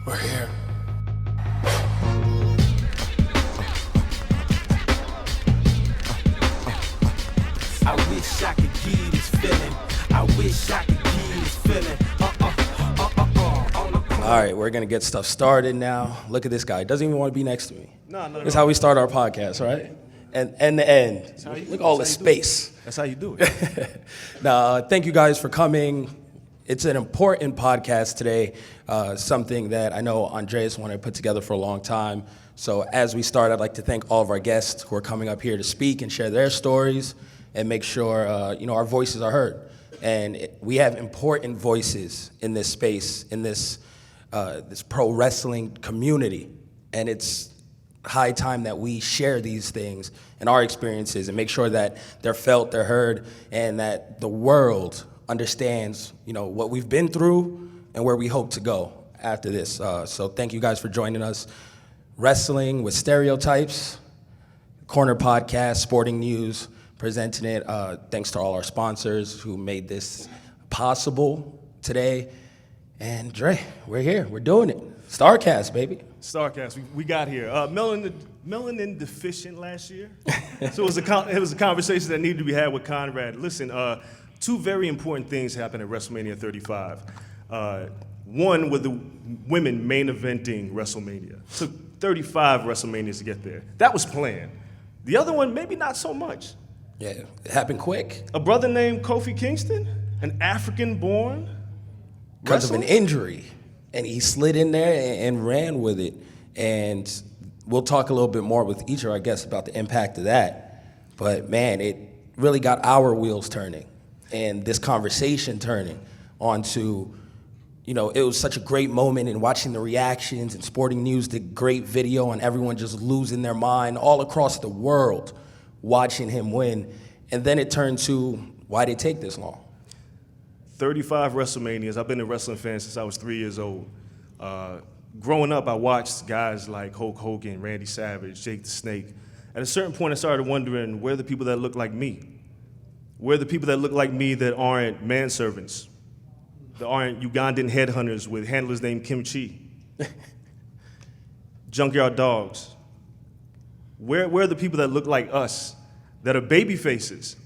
We're here. I wish I could give this feeling. I wish I could give this feeling. All right, we're gonna get stuff started now. Look at this guy. Doesn't even want to be next to me. No. That's how we start our podcast, right? And end to end. Look at all the space. That's how you do it. Now, thank you guys for coming. It's an important podcast today, something that I know Andreas wanted to put together for a long time. So as we start, I'd like to thank all of our guests who are coming up here to speak and share their stories and make sure our voices are heard. And we have important voices in this space, in this pro wrestling community. And it's high time that we share these things and our experiences and make sure that they're felt, they're heard, and that the world understands, what we've been through and where we hope to go after this. So thank you guys for joining us. Wrestling with Stereotypes, Corner Podcast, Sporting News, presenting it. Thanks to all our sponsors who made this possible today. And Dre, we're here. We're doing it. Starrcast, baby. Starrcast, we got here. Melanin deficient last year. So it was a conversation that needed to be had with Conrad. Listen, two very important things happened at WrestleMania 35. One with the women main eventing WrestleMania. It took 35 WrestleManias to get there. That was planned. The other one, maybe not so much. Yeah, it happened quick. A brother named Kofi Kingston, an African-born because of wrestler? an injury. And he slid in there and ran with it. And we'll talk a little bit more with each of our guests about the impact of that. But man, it really got our wheels turning and this conversation turning onto, it was such a great moment in watching the reactions, and Sporting News did great video on everyone just losing their mind all across the world watching him win. And then it turned to, why did it take this long? 35 WrestleManias. I've been a wrestling fan since I was 3 years old. Growing up, I watched guys like Hulk Hogan, Randy Savage, Jake the Snake. At a certain point, I started wondering, where are the people that look like me? Where are the people that look like me that aren't manservants, that aren't Ugandan headhunters with handlers named Kimchi? Junkyard dogs. Where are the people that look like us, that are baby faces?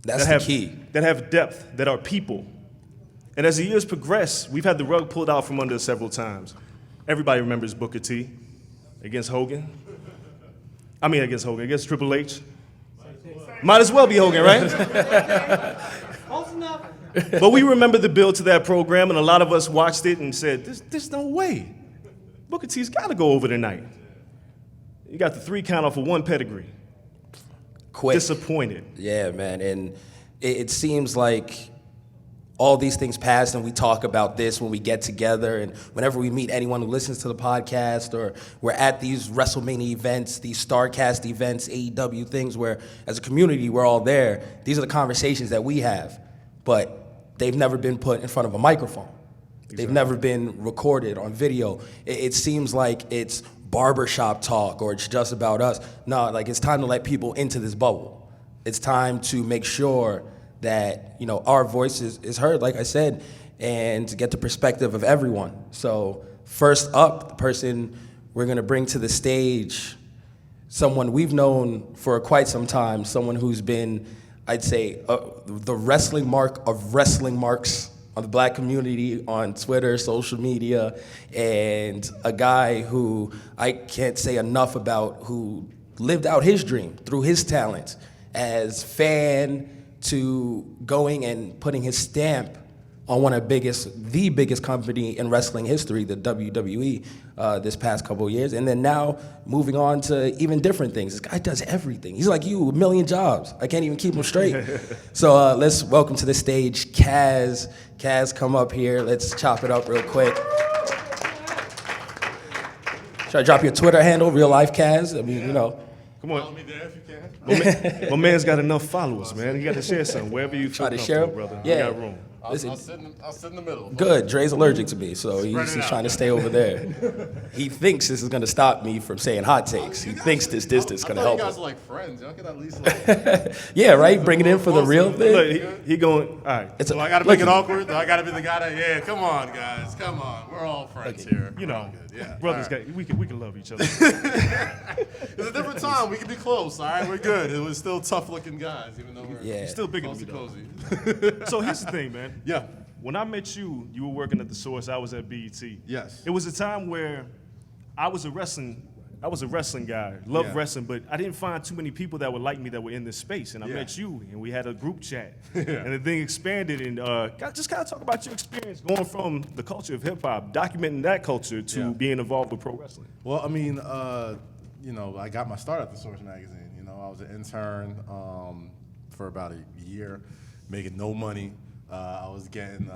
That's the key. That have depth, that are people. And as the years progress, we've had the rug pulled out from under us several times. Everybody remembers Booker T against Hogan. Against Triple H. Might as well be Hogan, right? Close enough. But we remember the build to that program, and a lot of us watched it and said, there's no way. Booker T's got to go over tonight. You got the 3 count off of 1 pedigree. Quick. Disappointed. Yeah, man. And it seems like all these things pass, and we talk about this when we get together, and whenever we meet anyone who listens to the podcast, or we're at these WrestleMania events, these Starrcast events, AEW things, where as a community we're all there. These are the conversations that we have, but they've never been put in front of a microphone. Exactly. They've never been recorded on video. It seems like it's barbershop talk, or it's just about us. No, it's time to let people into this bubble. It's time to make sure that our voice is heard, like I said, and to get the perspective of everyone. So first up, the person we're gonna bring to the stage, someone we've known for quite some time, someone who's been, I'd say, the wrestling mark of wrestling marks on the Black community, on Twitter, social media, and a guy who I can't say enough about, who lived out his dream through his talent as fan to going and putting his stamp on one of the biggest company in wrestling history, the WWE, this past couple of years. And then now moving on to even different things. This guy does everything. He's like you, a million jobs. I can't even keep him straight. So let's welcome to the stage Kaz. Kaz, come up here. Let's chop it up real quick. Should I drop your Twitter handle, real life Kaz? Come on. My man's got enough followers, man. He got to share something wherever you Try to feel share, brother. Yeah. You got room. I'll sit in the middle. Good. Dre's allergic to me, so he's it out. trying to stay over there. He thinks this is going to stop me from saying hot takes. He thinks this distance is going to help You guys him. are like friends. Y'all can at least like. Yeah, right? Bring it in for the real thing. Look, he going, all right. It's So I gotta make it awkward. I gotta be the guy that. Yeah, come on, guys. Come on. We're all friends here. You We're know, all good. Yeah. brothers, All right. we can love each other. It's a different time. We can be close. All right, we're good. It was still tough-looking guys, even though we're Yeah. Still bigger than close me, to though. cozy. So here's the thing, man. Yeah. When I met you, you were working at the Source. I was at BET. Yes. It was a time where I was a wrestling guy, loved Yeah. wrestling, but I didn't find too many people that were like me that were in this space. And I Yeah. met you, and we had a group chat, Yeah. and the thing expanded. And just kind of talk about your experience going from the culture of hip hop, documenting that culture, to Yeah. being involved with pro wrestling. Well, I mean, I got my start at the Source magazine. I was an intern for about a year, making no money. I was getting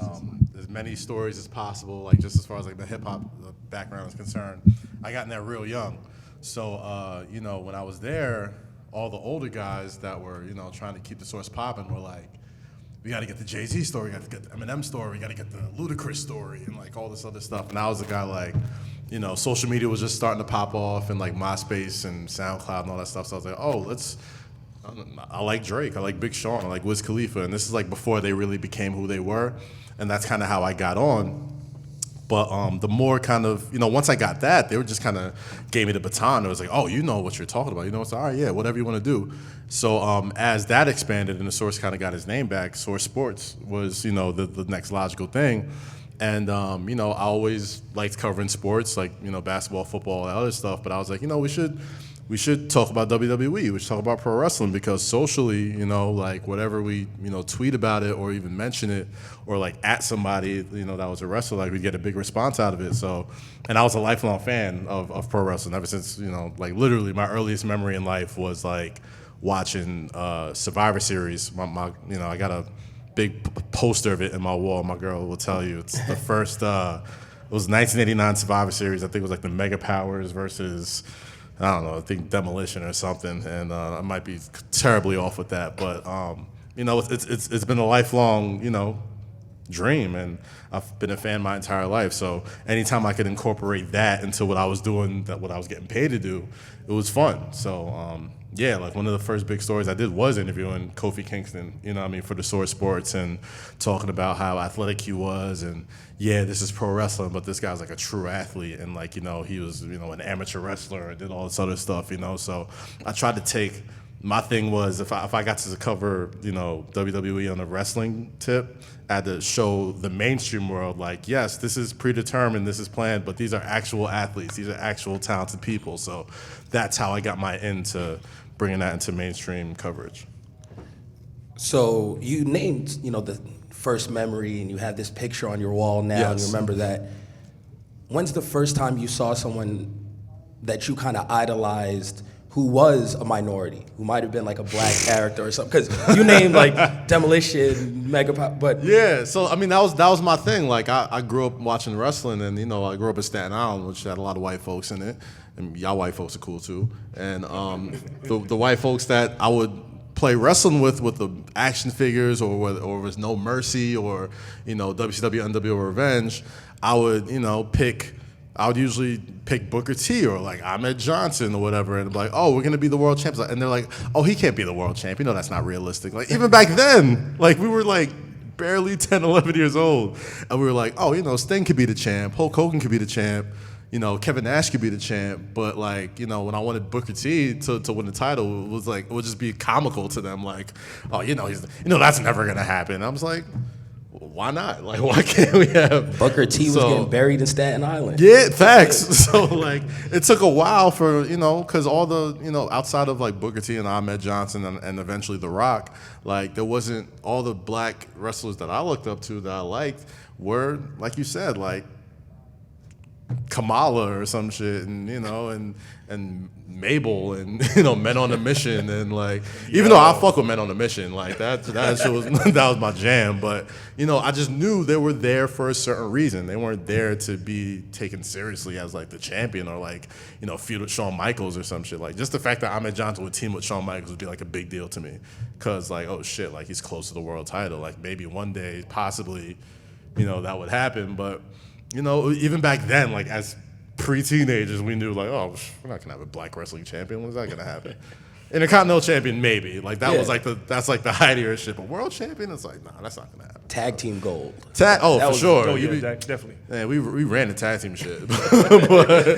as many stories as possible, like just as far as like the hip hop background is concerned. I got in there real young, so when I was there, all the older guys that were trying to keep the Source popping were like, we got to get the Jay-Z story, we got to get the Eminem story, we got to get the Ludacris story, and like all this other stuff. And I was the guy like, social media was just starting to pop off, and like MySpace and SoundCloud and all that stuff. So I was like, I like Drake, I like Big Sean, I like Wiz Khalifa, and this is like before they really became who they were, and that's kind of how I got on. But the more kind of, once I got that, they were just kind of gave me the baton. It was like, oh, you know what you're talking about. It's all right, yeah, whatever you want to do. So as that expanded and the Source kind of got his name back, Source Sports was, the next logical thing. And, I always liked covering sports, like, basketball, football, and other stuff. But I was like, we should talk about WWE. We should talk about pro wrestling, because socially, like whatever we, tweet about it or even mention it or like at somebody, that was a wrestler, like we get a big response out of it. So, and I was a lifelong fan of pro wrestling ever since, like literally my earliest memory in life was like watching Survivor Series. I got a big poster of it in my wall. My girl will tell you it's the first. It was 1989 Survivor Series. I think it was like the Mega Powers versus, I don't know, I think Demolition or something, and I might be terribly off with that, but it's been a lifelong dream, and I've been a fan my entire life. So anytime I could incorporate that into what I was doing, what I was getting paid to do, it was fun. So like one of the first big stories I did was interviewing Kofi Kingston, for the Source Sports, and talking about how athletic he was, and this is pro wrestling, but this guy's like a true athlete, and like, he was, an amateur wrestler and did all this other stuff, So I tried to take, my thing was if I got to cover, WWE on a wrestling tip, I had to show the mainstream world, like, yes, this is predetermined, this is planned, but these are actual athletes, these are actual talented people. So that's how I got my into bringing that into mainstream coverage. So you named, the first memory, and you have this picture on your wall now, and you Yes. remember that. When's the first time you saw someone that you kind of idolized who was a minority, who might have been like a black character or something? Because you named like Demolition, Mega Pop, but Yeah, so I mean that was my thing. Like I grew up watching wrestling, and I grew up in Staten Island, which had a lot of white folks in it, and y'all white folks are cool too. And the white folks that I would play wrestling with the action figures, or it was No Mercy, or WCW NWO Revenge, I would usually pick Booker T or like Ahmed Johnson or whatever, and be like, oh, we're gonna be the world champs, and they're like, oh, he can't be the world champ. That's not realistic. Like even back then, like we were like barely 10, 11 years old, and we were like, oh, Sting could be the champ, Hulk Hogan could be the champ, Kevin Nash could be the champ, but like, when I wanted Booker T to win the title, it was like, it would just be comical to them, like, oh, he's, that's never gonna happen. I was like, why not? Like, why can't we have Booker T was getting buried in Staten Island. Yeah, facts. So like, it took a while for because all the outside of like Booker T and Ahmed Johnson and eventually The Rock, like there wasn't all the black wrestlers that I looked up to that I liked were, like you said, like Kamala or some shit, and and Mabel, and Men on a Mission, and like even though I fuck with Men on a Mission, like that shit was that was my jam. But I just knew they were there for a certain reason. They weren't there to be taken seriously as like the champion or like feud with Shawn Michaels or some shit. Like just the fact that Ahmed Johnson would team with Shawn Michaels would be like a big deal to me, cause like oh shit, like he's close to the world title. Like maybe one day possibly, that would happen. But even back then, like as pre-teenagers, we knew like, oh, we're not gonna have a black wrestling champion. When's that gonna happen? Intercontinental champion, maybe. Like that was like that's like the height of your shit. But world champion, it's like, nah, that's not gonna happen. Tag team gold. For sure. Oh yeah, definitely. Yeah, we ran the tag team shit. But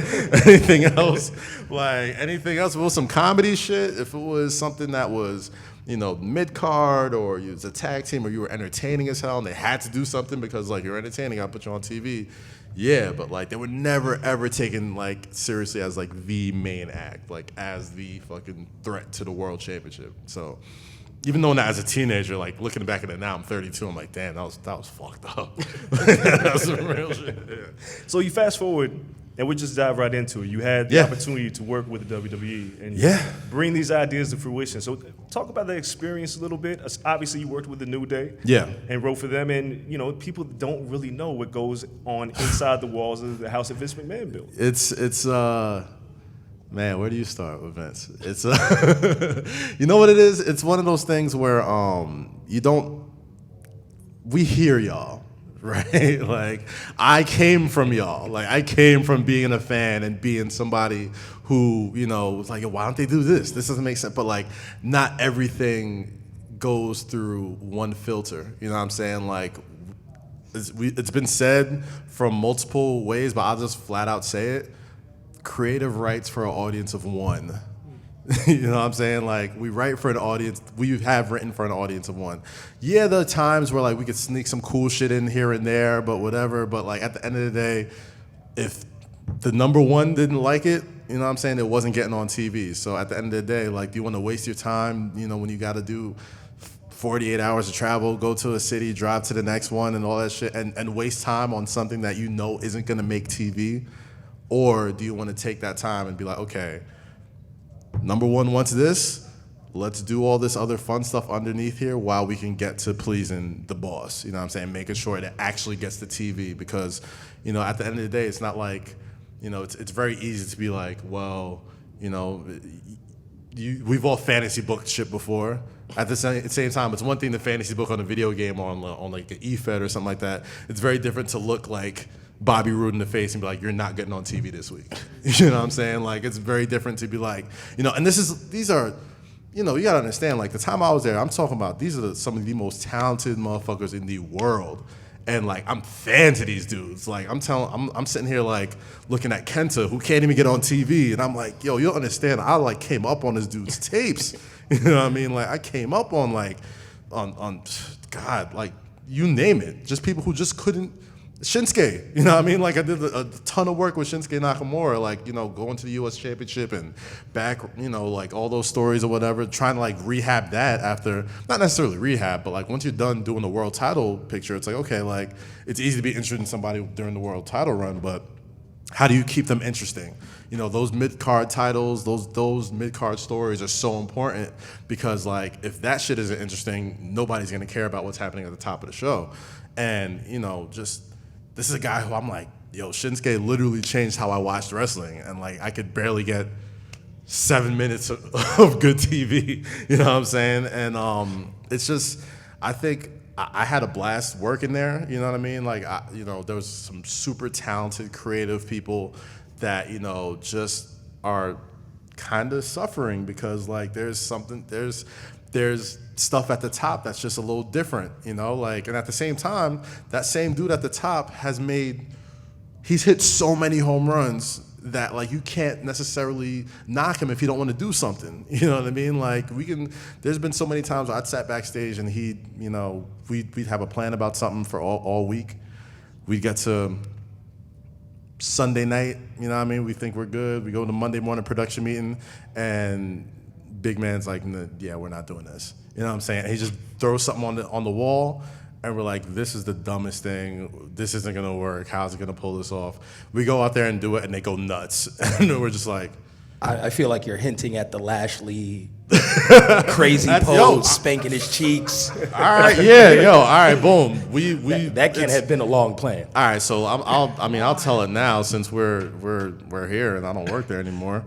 anything else, if it was some comedy shit, if it was something that was mid card, or you was a tag team, or you were entertaining as hell, and they had to do something because like you're entertaining, I put you on TV. Yeah, but like they were never ever taken like seriously as like the main act, like as the fucking threat to the world championship. So even though now as a teenager, like looking back at it now, I'm 32. I'm like, damn, that was fucked up. That was some real shit. Yeah. So you fast forward, and we'll just dive right into it. You had the opportunity to work with the WWE and bring these ideas to fruition. So talk about that experience a little bit. Obviously, you worked with the New Day and wrote for them. And, people don't really know what goes on inside the walls of the house that Vince McMahon built. It's man, where do you start with Vince? It's you know what it is? It's one of those things where we hear y'all. Right? Like, I came from y'all. Like, I came from being a fan and being somebody who, was like, why don't they do this? This doesn't make sense. But, like, not everything goes through one filter. You know what I'm saying? Like, it's been said from multiple ways, but I'll just flat out say it. Creative rights for an audience of one. You know what I'm saying? Like, we write for an audience. We have written for an audience of one. Yeah, there are times where, like, we could sneak some cool shit in here and there, but whatever. But, like, at the end of the day, if the number one didn't like it, you know what I'm saying, it wasn't getting on TV. So at the end of the day, like, do you want to waste your time, when you got to do 48 hours of travel, go to a city, drive to the next one and all that shit, and waste time on something that isn't going to make TV? Or do you want to take that time and be like, okay, number one wants this, let's do all this other fun stuff underneath here while we can get to pleasing the boss. You know what I'm saying? Making sure it actually gets to TV, because, at the end of the day, it's not like, it's very easy to be like, well, we've all fantasy booked shit before. At the same time, it's one thing to fantasy book on a video game or on like an E-Fed or something like that. It's very different to look like Bobby Roode in the face and be like, you're not getting on TV this week. You know what I'm saying? Like, it's very different to be like, and these are, you gotta understand, like, the time I was there, I'm talking about, these are some of the most talented motherfuckers in the world. And like, I'm fans of these dudes. Like, I'm sitting here like looking at Kenta, who can't even get on TV. And I'm like, yo, you'll understand, I like came up on this dude's tapes. You know what I mean? Like, I came up on like, on God, like, you name it. Just people who just couldn't. Shinsuke, you know what I mean? Like, I did a ton of work with Shinsuke Nakamura, like, going to the U.S. Championship and back, like all those stories or whatever, trying to like rehab that after, not necessarily rehab, but like once you're done doing the world title picture, it's like, okay, like, it's easy to be interested in somebody during the world title run, but how do you keep them interesting? Those mid-card titles, those mid-card stories are so important, because like, if that shit isn't interesting, nobody's gonna care about what's happening at the top of the show. And, this is a guy who I'm like, yo, Shinsuke literally changed how I watched wrestling. And like, I could barely get 7 minutes of good TV. You know what I'm saying? And it's just, I think I had a blast working there. You know what I mean? Like, there was some super talented, creative people that, just are kind of suffering because like, there's stuff at the top that's just a little different, like, and at the same time, that same dude at the top he's hit so many home runs that like, you can't necessarily knock him if you don't want to do something. You know what I mean? Like, there's been so many times where I'd sat backstage and we'd have a plan about something for all week. We'd get to Sunday night, you know what I mean? We think we're good. We go to Monday morning production meeting and big man's like, yeah, we're not doing this. You know what I'm saying? And he just throws something on the wall, And we're like, this is the dumbest thing. This isn't going to work. How's it going to pull this off? We go out there and do it, and they go nuts. And we're just like... I feel like you're hinting at the Lashley crazy pose, yo, spanking his cheeks. All right, all right, boom. That can't have been a long plan. All right, so I'll tell it now since we're here and I don't work there anymore.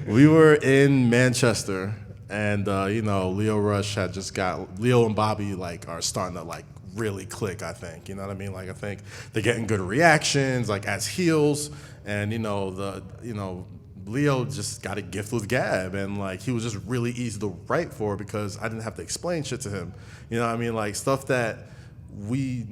We were in Manchester, and Lio Rush had just got Lio and Bobby are starting to really click. I think, you know what I mean. I think they're getting good reactions as heels, and Lio just got a gift with gab, and he was just really easy to write for because I didn't have to explain shit to him. You know what I mean? Stuff that we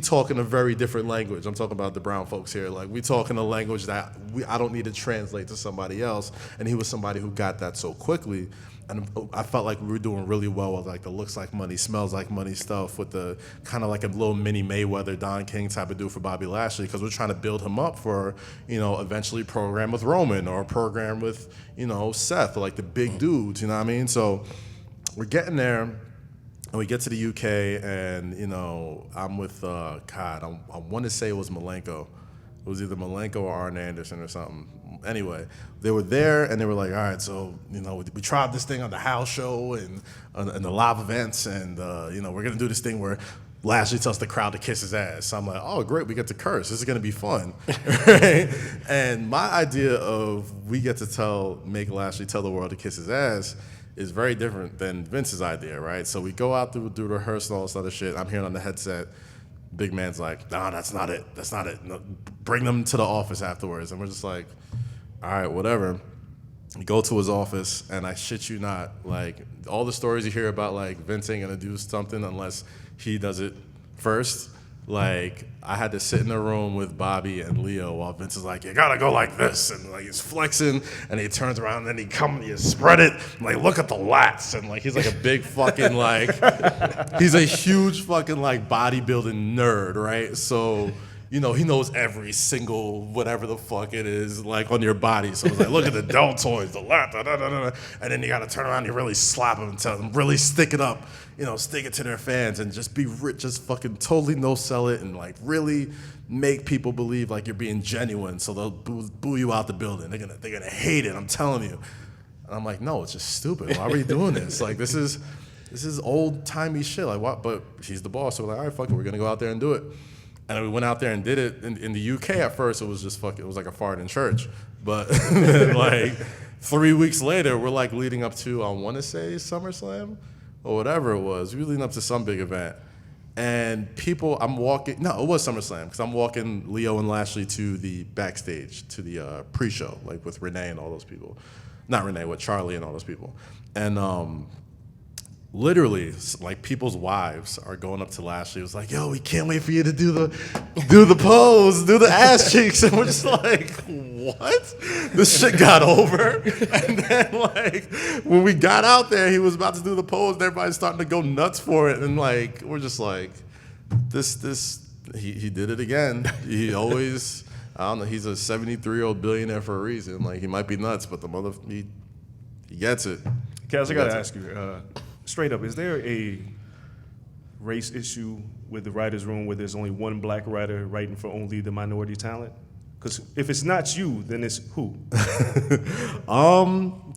talk in a very different language. I'm talking about the brown folks here. We talk in a language that I don't need to translate to somebody else, and he was somebody who got that so quickly. And I felt like we were doing really well with the looks like money, smells like money stuff with the kind of a little mini Mayweather, Don King type of dude for Bobby Lashley, because we're trying to build him up for, eventually program with Roman or program with, Seth, or the big dudes, you know what I mean? So we're getting there, and we get to the UK, and, I'm with, I want to say it was Malenko. It was either Malenko or Arn Anderson or something. Anyway, they were there, and they were like, all right, so, we tried this thing on the house show and the live events, and, we're going to do this thing where Lashley tells the crowd to kiss his ass. So I'm like, oh, great, we get to curse. This is going to be fun. Right? And my idea of we get to make Lashley tell the world to kiss his ass is very different than Vince's idea, right? So we go out through rehearsal and all this other shit. I'm hearing on the headset, big man's like, nah, that's not it. That's not it. No, bring them to the office afterwards. And we're just like, all right, whatever. We go to his office, and I shit you not, all the stories you hear about, Vince ain't gonna do something unless he does it first. I had to sit in the room with Bobby and Lio while Vince is like, you gotta go like this, and he's flexing, and he turns around, and then you spread it, and look at the lats, and he's a big fucking he's a huge fucking bodybuilding nerd, right? So he knows every single whatever the fuck it is on your body. So it's look at the deltoids, the lat, da, da, da, da. And then you got to turn around and you really slap them and tell them, really stick it up, stick it to their fans and just be rich, just fucking totally no sell it and really make people believe you're being genuine. So they'll boo you out the building. They're gonna hate it. I'm telling you. And I'm like, no, it's just stupid. Why are we doing this? This is old timey shit. What? But he's the boss. So we're like, all right, fuck it. We're gonna go out there and do it. And we went out there and did it. In the UK at first, it was just it was like a fart in church. But 3 weeks later, we're leading up to, I want to say SummerSlam or whatever it was. We were leading up to some big event. And it was SummerSlam, because I'm walking Lio and Lashley to the backstage, to the pre-show, with Renee and all those people. Not Renee, with Charlie and all those people. And literally, people's wives are going up to Lashley. It was like, yo, we can't wait for you to do the pose, do the ass cheeks. And we're just like, what? This shit got over. And then, when we got out there, he was about to do the pose, and everybody's starting to go nuts for it. And, we're just like, he did it again. He always, I don't know, he's a 73-year-old billionaire for a reason. He might be nuts, but he gets it. Kaz, I got to ask you, straight up, is there a race issue with the writer's room where there's only one black writer writing for only the minority talent? Because if it's not you, then it's who?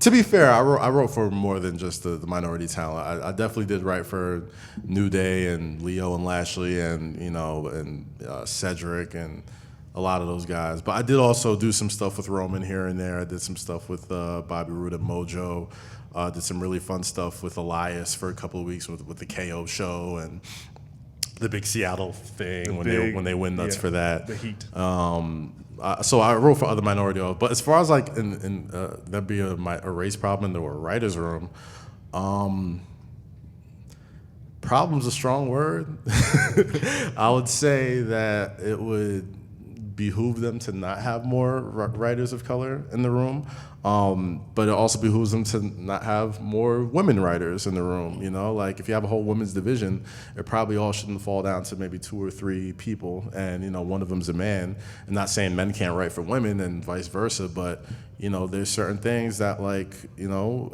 To be fair, I wrote for more than just the minority talent. I definitely did write for New Day and Lio and Lashley and Cedric and a lot of those guys. But I did also do some stuff with Roman here and there. I did some stuff with Bobby Roode and Mojo. Did some really fun stuff with Elias for a couple of weeks with the KO show and the big Seattle thing when they went nuts for that. The heat. So I wrote for other minority, but as far as that'd be a race problem in the writer's room. Problem's a strong word. I would say that it would behoove them to not have more writers of color in the room, but it also behooves them to not have more women writers in the room. You know, like if you have a whole women's division, it probably all shouldn't fall down to maybe 2 or 3 people, and you know, one of them's a man. I'm not saying men can't write for women and vice versa, but you know, there's certain things that, like, you know,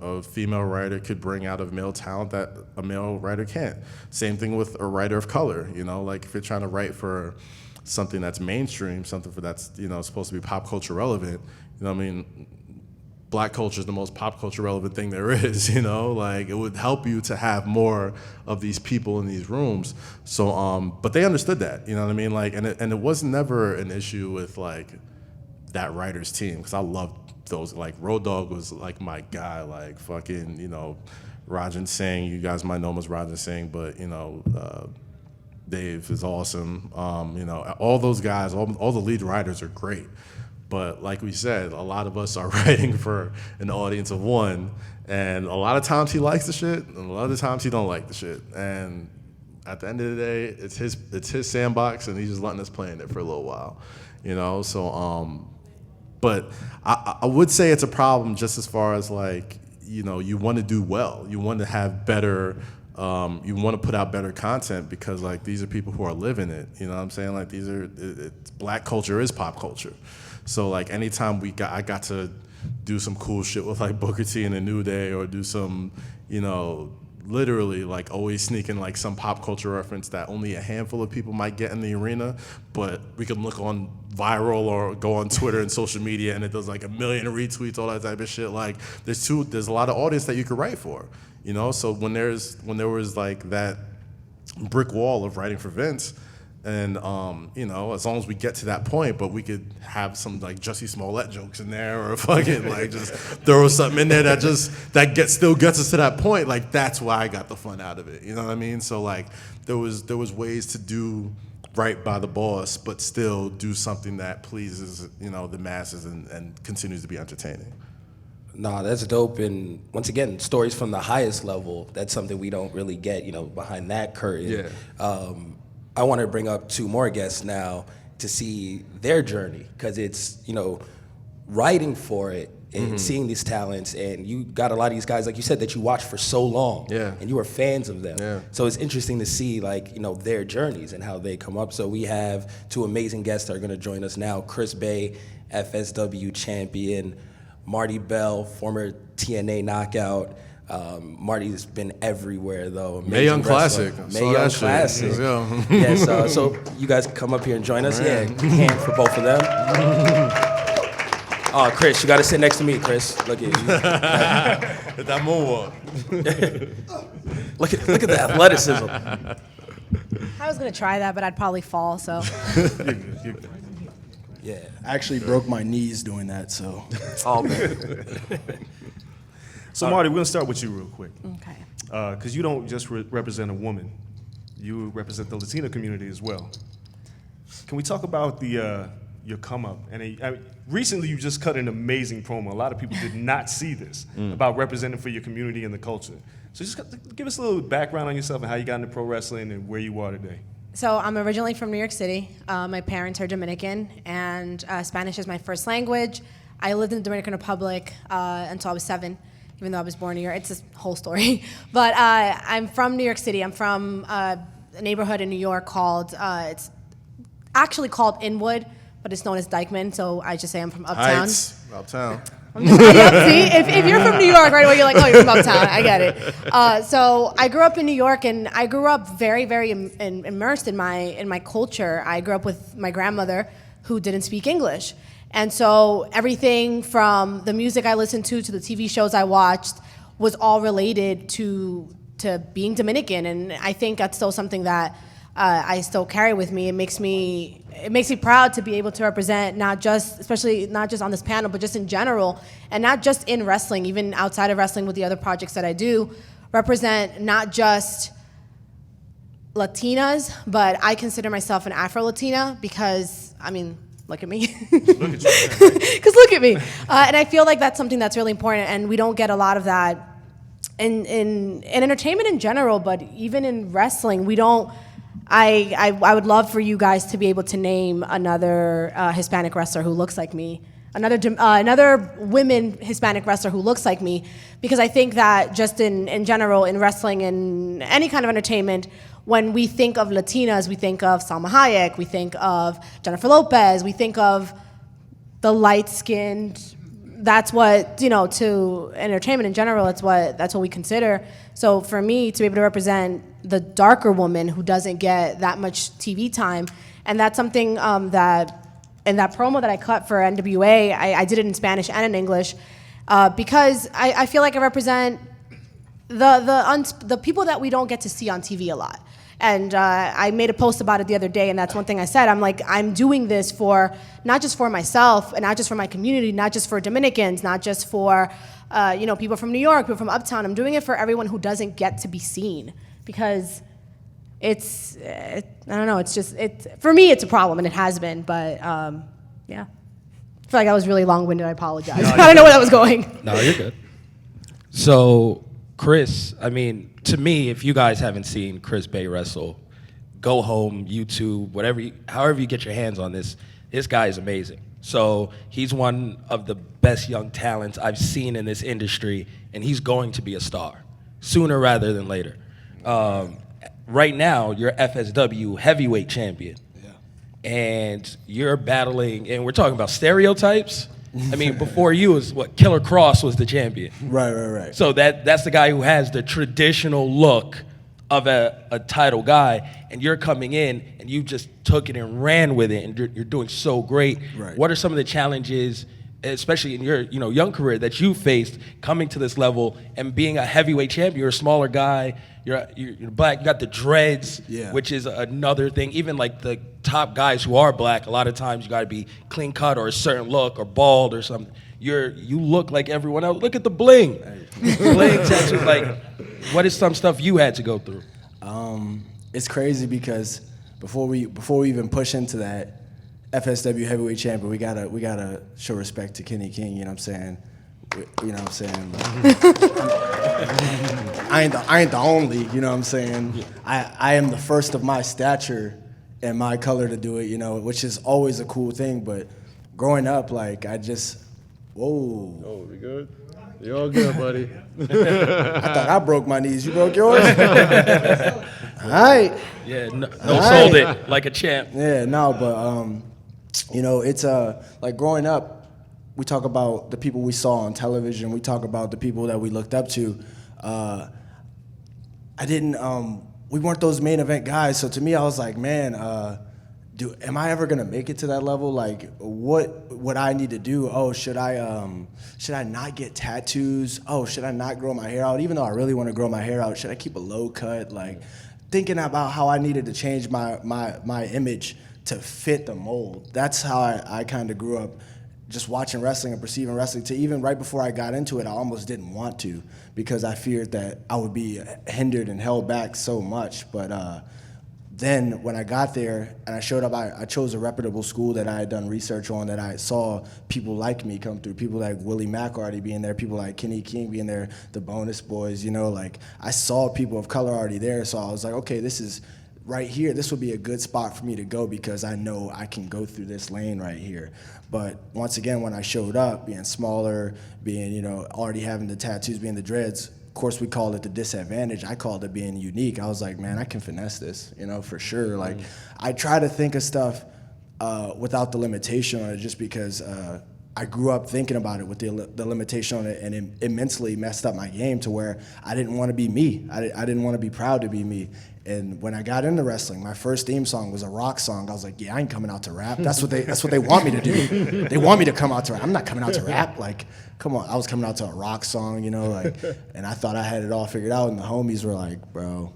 a female writer could bring out of male talent that a male writer can't. Same thing with a writer of color. You know, like if you're trying to write for something that's mainstream, something that's, you know, supposed to be pop culture relevant, you know what I mean? Black culture is the most pop culture relevant thing there is, you know? Like, it would help you to have more of these people in these rooms. So, but they understood that, you know what I mean? Like, and it was never an issue with, like, that writer's team, because I loved those. Like, Road Dogg was, like, my guy, like, fucking, you know, Rajan Singh, you guys might know him as Rajan Singh, but, you know, Dave is awesome. You know, all those guys, all the lead writers are great. But like we said, a lot of us are writing for an audience of one, and a lot of times he likes the shit, and a lot of times he don't like the shit. And at the end of the day, it's his sandbox, and he's just letting us play in it for a little while, you know. So, but I would say it's a problem just as far as, like, you know, you want to do well, you want to have better. You want to put out better content, because, like, these are people who are living it. You know what I'm saying? Like, black culture is pop culture. So, like, anytime I got to do some cool shit with, like, Booker T and the New Day, or do some, you know, literally, like, always sneaking, like, some pop culture reference that only a handful of people might get in the arena, but we can look on viral or go on Twitter and social media, and it does, like, 1 million retweets, all that type of shit. Like, there's a lot of audience that you could write for. You know, so when there was like that brick wall of writing for Vince, and you know, as long as we get to that point, but we could have some, like, Jussie Smollett jokes in there, or fucking, like, just throw something in there that still gets us to that point. Like, that's why I got the fun out of it. You know what I mean? So, like, there was ways to do right by the boss, but still do something that pleases, you know, the masses and continues to be entertaining. Nah, that's dope. And once again, stories from the highest level, that's something we don't really get, you know, behind that curtain. Yeah. I want to bring up 2 more guests now to see their journey, because it's, you know, writing for it and seeing these talents, and you got a lot of these guys, like you said, that you watched for so long, and you were fans of them. Yeah. So it's interesting to see, like, you know, their journeys and how they come up. So we have 2 amazing guests that are going to join us now. Chris Bay, FSW champion. Marti Belle, former TNA knockout. Marty's been everywhere, though. Mae Young Classic. Mae Young Classic. Yes, so you guys come up here and join us. Yeah, hand for both of them. Oh, Chris, you got to sit next to me, Chris. Look at you. That moonwalk. look at the athleticism. I was gonna try that, but I'd probably fall. So. Yeah. I actually broke my knees doing that, so. Oh, man. So, Marti, we're going to start with you real quick. Okay. Because you don't just represent a woman. You represent the Latino community as well. Can we talk about your come up? And recently you just cut an amazing promo. A lot of people did not see this, about representing for your community and the culture. So just give us a little background on yourself and how you got into pro wrestling and where you are today. So I'm originally from New York City. My parents are Dominican, and Spanish is my first language. I lived in the Dominican Republic until I was 7, even though I was born in New York. It's a whole story. But I'm from New York City. I'm from a neighborhood in New York called, it's actually called Inwood, but it's known as Dykeman, so I just say I'm from Uptown. Heights, Uptown. See, if you're from New York right away, you're like, oh, you're from Uptown. I get it. So I grew up in New York, and I grew up very, very immersed in my culture. I grew up with my grandmother, who didn't speak English, and so everything from the music I listened to the TV shows I watched was all related to being Dominican, and I think that's still something that I still carry with me. It makes me proud to be able to represent especially not just on this panel, but just in general, and not just in wrestling, even outside of wrestling with the other projects that I do, represent not just Latinas, but I consider myself an Afro-Latina because, I mean, look at me. Look at you. Because look at me. And I feel like that's something that's really important, and we don't get a lot of that in entertainment in general, but even in wrestling, we don't I would love for you guys to be able to name another Hispanic wrestler who looks like me, another women Hispanic wrestler who looks like me, because I think that just in general, in wrestling and any kind of entertainment, when we think of Latinas, we think of Salma Hayek, we think of Jennifer Lopez, we think of the light-skinned. That's what, to entertainment in general, that's what we consider. So for me to be able to represent the darker woman who doesn't get that much TV time, and that's something that in that promo that I cut for NWA, I did it in Spanish and in English, because I feel like I represent the people that we don't get to see on TV a lot. And I made a post about it the other day, and that's one thing I said. I'm like, I'm doing this for, not just for myself, and not just for my community, not just for Dominicans, not just for people from New York, people from Uptown. I'm doing it for everyone who doesn't get to be seen, because I don't know, for me it's a problem, and it has been, but yeah. I feel like I was really long-winded, I apologize. I don't know where that was going. No, you're good. So, Chris, to me, if you guys haven't seen Chris Bay wrestle, go home, YouTube, however you get your hands on this guy is amazing. So he's one of the best young talents I've seen in this industry, and he's going to be a star sooner rather than later. Right now, you're FSW heavyweight champion, and you're battling, and we're talking about Stereotypes. Before you was Killer Cross was the champion. Right. So that's the guy who has the traditional look of a title guy, and you're coming in and you just took it and ran with it, and you're doing so great. Right. What are some of the challenges, especially in your young career, that you faced coming to this level and being a heavyweight champion? You're a smaller guy. You're black. You got the dreads, which is another thing. Even like the top guys who are black, a lot of times you got to be clean cut or a certain look or bald or something. You look like everyone else. Look at the bling. Bling tattoos. Like, what is some stuff you had to go through? It's crazy because before we even push into that FSW heavyweight champion, we gotta show respect to Kenny King. You know what I'm saying? I ain't the only, you know what I'm saying? I am the first of my stature and my color to do it, which is always a cool thing. But growing up, whoa. Oh, we good? You all good, buddy? I thought I broke my knees. You broke yours? All right. Yeah, sold it like a champ. Yeah, no, but, it's like growing up, we talk about the people we saw on television. We talk about the people that we looked up to. We weren't those main event guys. So to me, I was like, man, am I ever gonna make it to that level? Like, what would I need to do? Oh, should I not get tattoos? Oh, should I not grow my hair out? Even though I really want to grow my hair out, should I keep a low cut? Like, thinking about how I needed to change my image to fit the mold. That's how I kind of grew up. Just watching wrestling and perceiving wrestling, to even right before I got into it, I almost didn't want to, because I feared that I would be hindered and held back so much. But then when I got there and I showed up, I chose a reputable school that I had done research on, that I saw people like me come through, people like Willie Mack already being there, people like Kenny King being there, the Bonus Boys, like I saw people of color already there. So I was like, okay, this is right here, this would be a good spot for me to go, because I know I can go through this lane right here. But once again, when I showed up, being smaller, being, already having the tattoos, being the dreads, of course we called it the disadvantage. I called it being unique. I was like, man, I can finesse this, for sure. Like, I try to think of stuff without the limitation on it, just because I grew up thinking about it with the limitation on it, and it immensely messed up my game to where I didn't want to be me. I didn't want to be proud to be me. And when I got into wrestling, my first theme song was a rock song. I was like, yeah, I ain't coming out to rap. That's what they want me to do. They want me to come out to rap. I'm not coming out to rap. Like, come on. I was coming out to a rock song, and I thought I had it all figured out. And the homies were like, bro,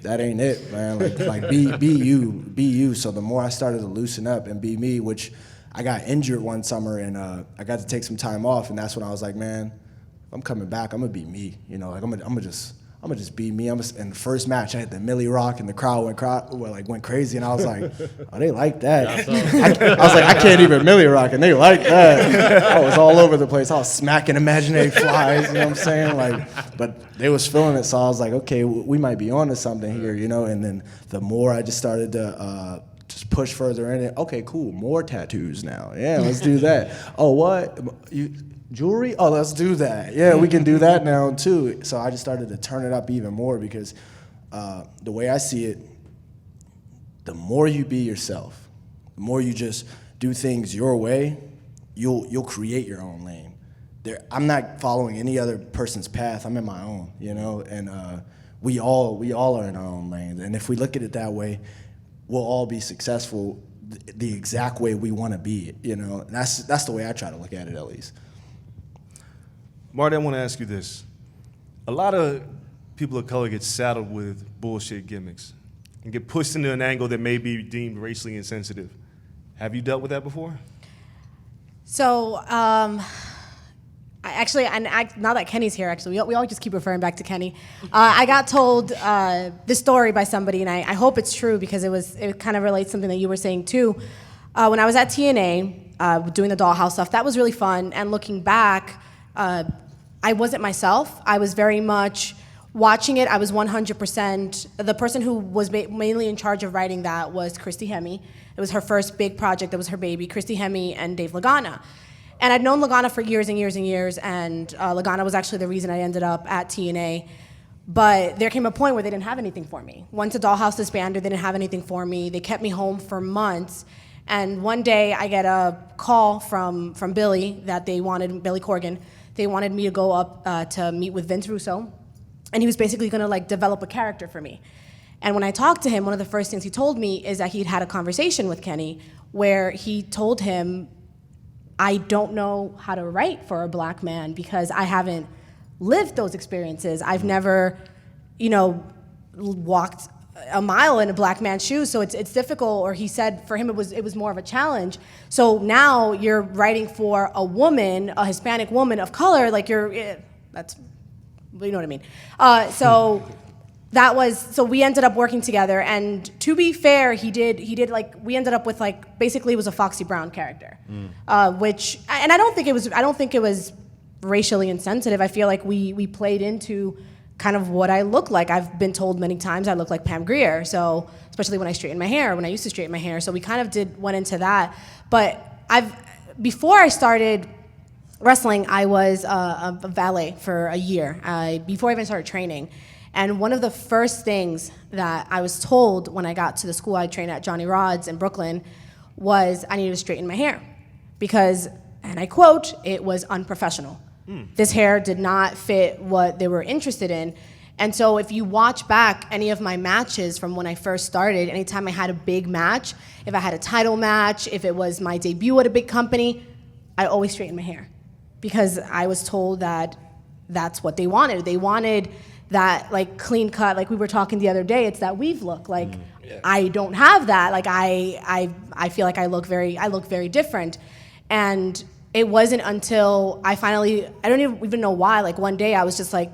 that ain't it, man. Like be you. So the more I started to loosen up and be me, which I got injured one summer, and I got to take some time off. And that's when I was like, man, if I'm coming back, I'm gonna be me. I'm I'm gonna just be me. In the first match, I had the Millie Rock, and the crowd went crazy, and I was like, oh, they like that. I was like, I can't even Millie Rock, and they like that. I was all over the place. I was smacking imaginary flies, you know what I'm saying? Like, but they was feeling it, so I was like, okay, we might be onto something here, you know. And then the more I just started to just push further in it. Okay, cool, more tattoos now. Yeah, let's do that. Oh, what? Jewelry? Oh, let's do that. Yeah, we can do that now too. So I just started to turn it up even more because the way I see it, the more you be yourself, the more you just do things your way, you'll create your own lane. I'm not following any other person's path. I'm in my own, you know. And we all are in our own lanes. And if we look at it that way, we'll all be successful the exact way we want to be, you know. And that's the way I try to look at it, at least. Marti, I want to ask you this. A lot of people of color get saddled with bullshit gimmicks and get pushed into an angle that may be deemed racially insensitive. Have you dealt with that before? So, now that Kenny's here, actually, we all just keep referring back to Kenny. I got told this story by somebody, and I hope it's true because it kind of relates to something that you were saying too. When I was at TNA doing the Dollhouse stuff, that was really fun. And looking back, I wasn't myself. I was very much watching it. I was 100%. The person who was mainly in charge of writing that was Christy Hemme. It was her first big project. That was her baby, Christy Hemme and Dave Lagana. And I'd known Lagana for years and years and years, and Lagana was actually the reason I ended up at TNA. But there came a point where they didn't have anything for me. Once the Dollhouse disbanded, they didn't have anything for me. They kept me home for months. And one day I get a call from Billy that Billy Corgan. They wanted me to go up to meet with Vince Russo, and he was basically gonna like develop a character for me. And when I talked to him, one of the first things he told me is that he'd had a conversation with Kenny where he told him, I don't know how to write for a black man because I haven't lived those experiences. I've never, walked a mile in a black man's shoes, so it's difficult. Or he said for him it was more of a challenge. So now you're writing for a woman, a Hispanic woman of color, like that's, you know what I mean. So we ended up working together, and to be fair, he did like, we ended up with like, basically it was a Foxy Brown character, which, and I don't think it was racially insensitive. I feel like we played into kind of what I look like. I've been told many times I look like Pam Grier, so especially when I straighten my hair, when I used to straighten my hair. So we kind of went into that. But before I started wrestling, I was a valet for a year, before I even started training. And one of the first things that I was told when I got to the school I trained at, Johnny Rod's in Brooklyn, was I needed to straighten my hair because, and I quote, it was unprofessional. This hair did not fit what they were interested in. And so if you watch back any of my matches from when I first started, anytime I had a big match, if I had a title match, if it was my debut at a big company, I always straightened my hair because I was told that that's what they wanted. They wanted that like clean cut, like we were talking the other day, it's that weave look. Like I don't have that. Like I feel like I look very different. And it wasn't until I don't even know why, like one day I was just like,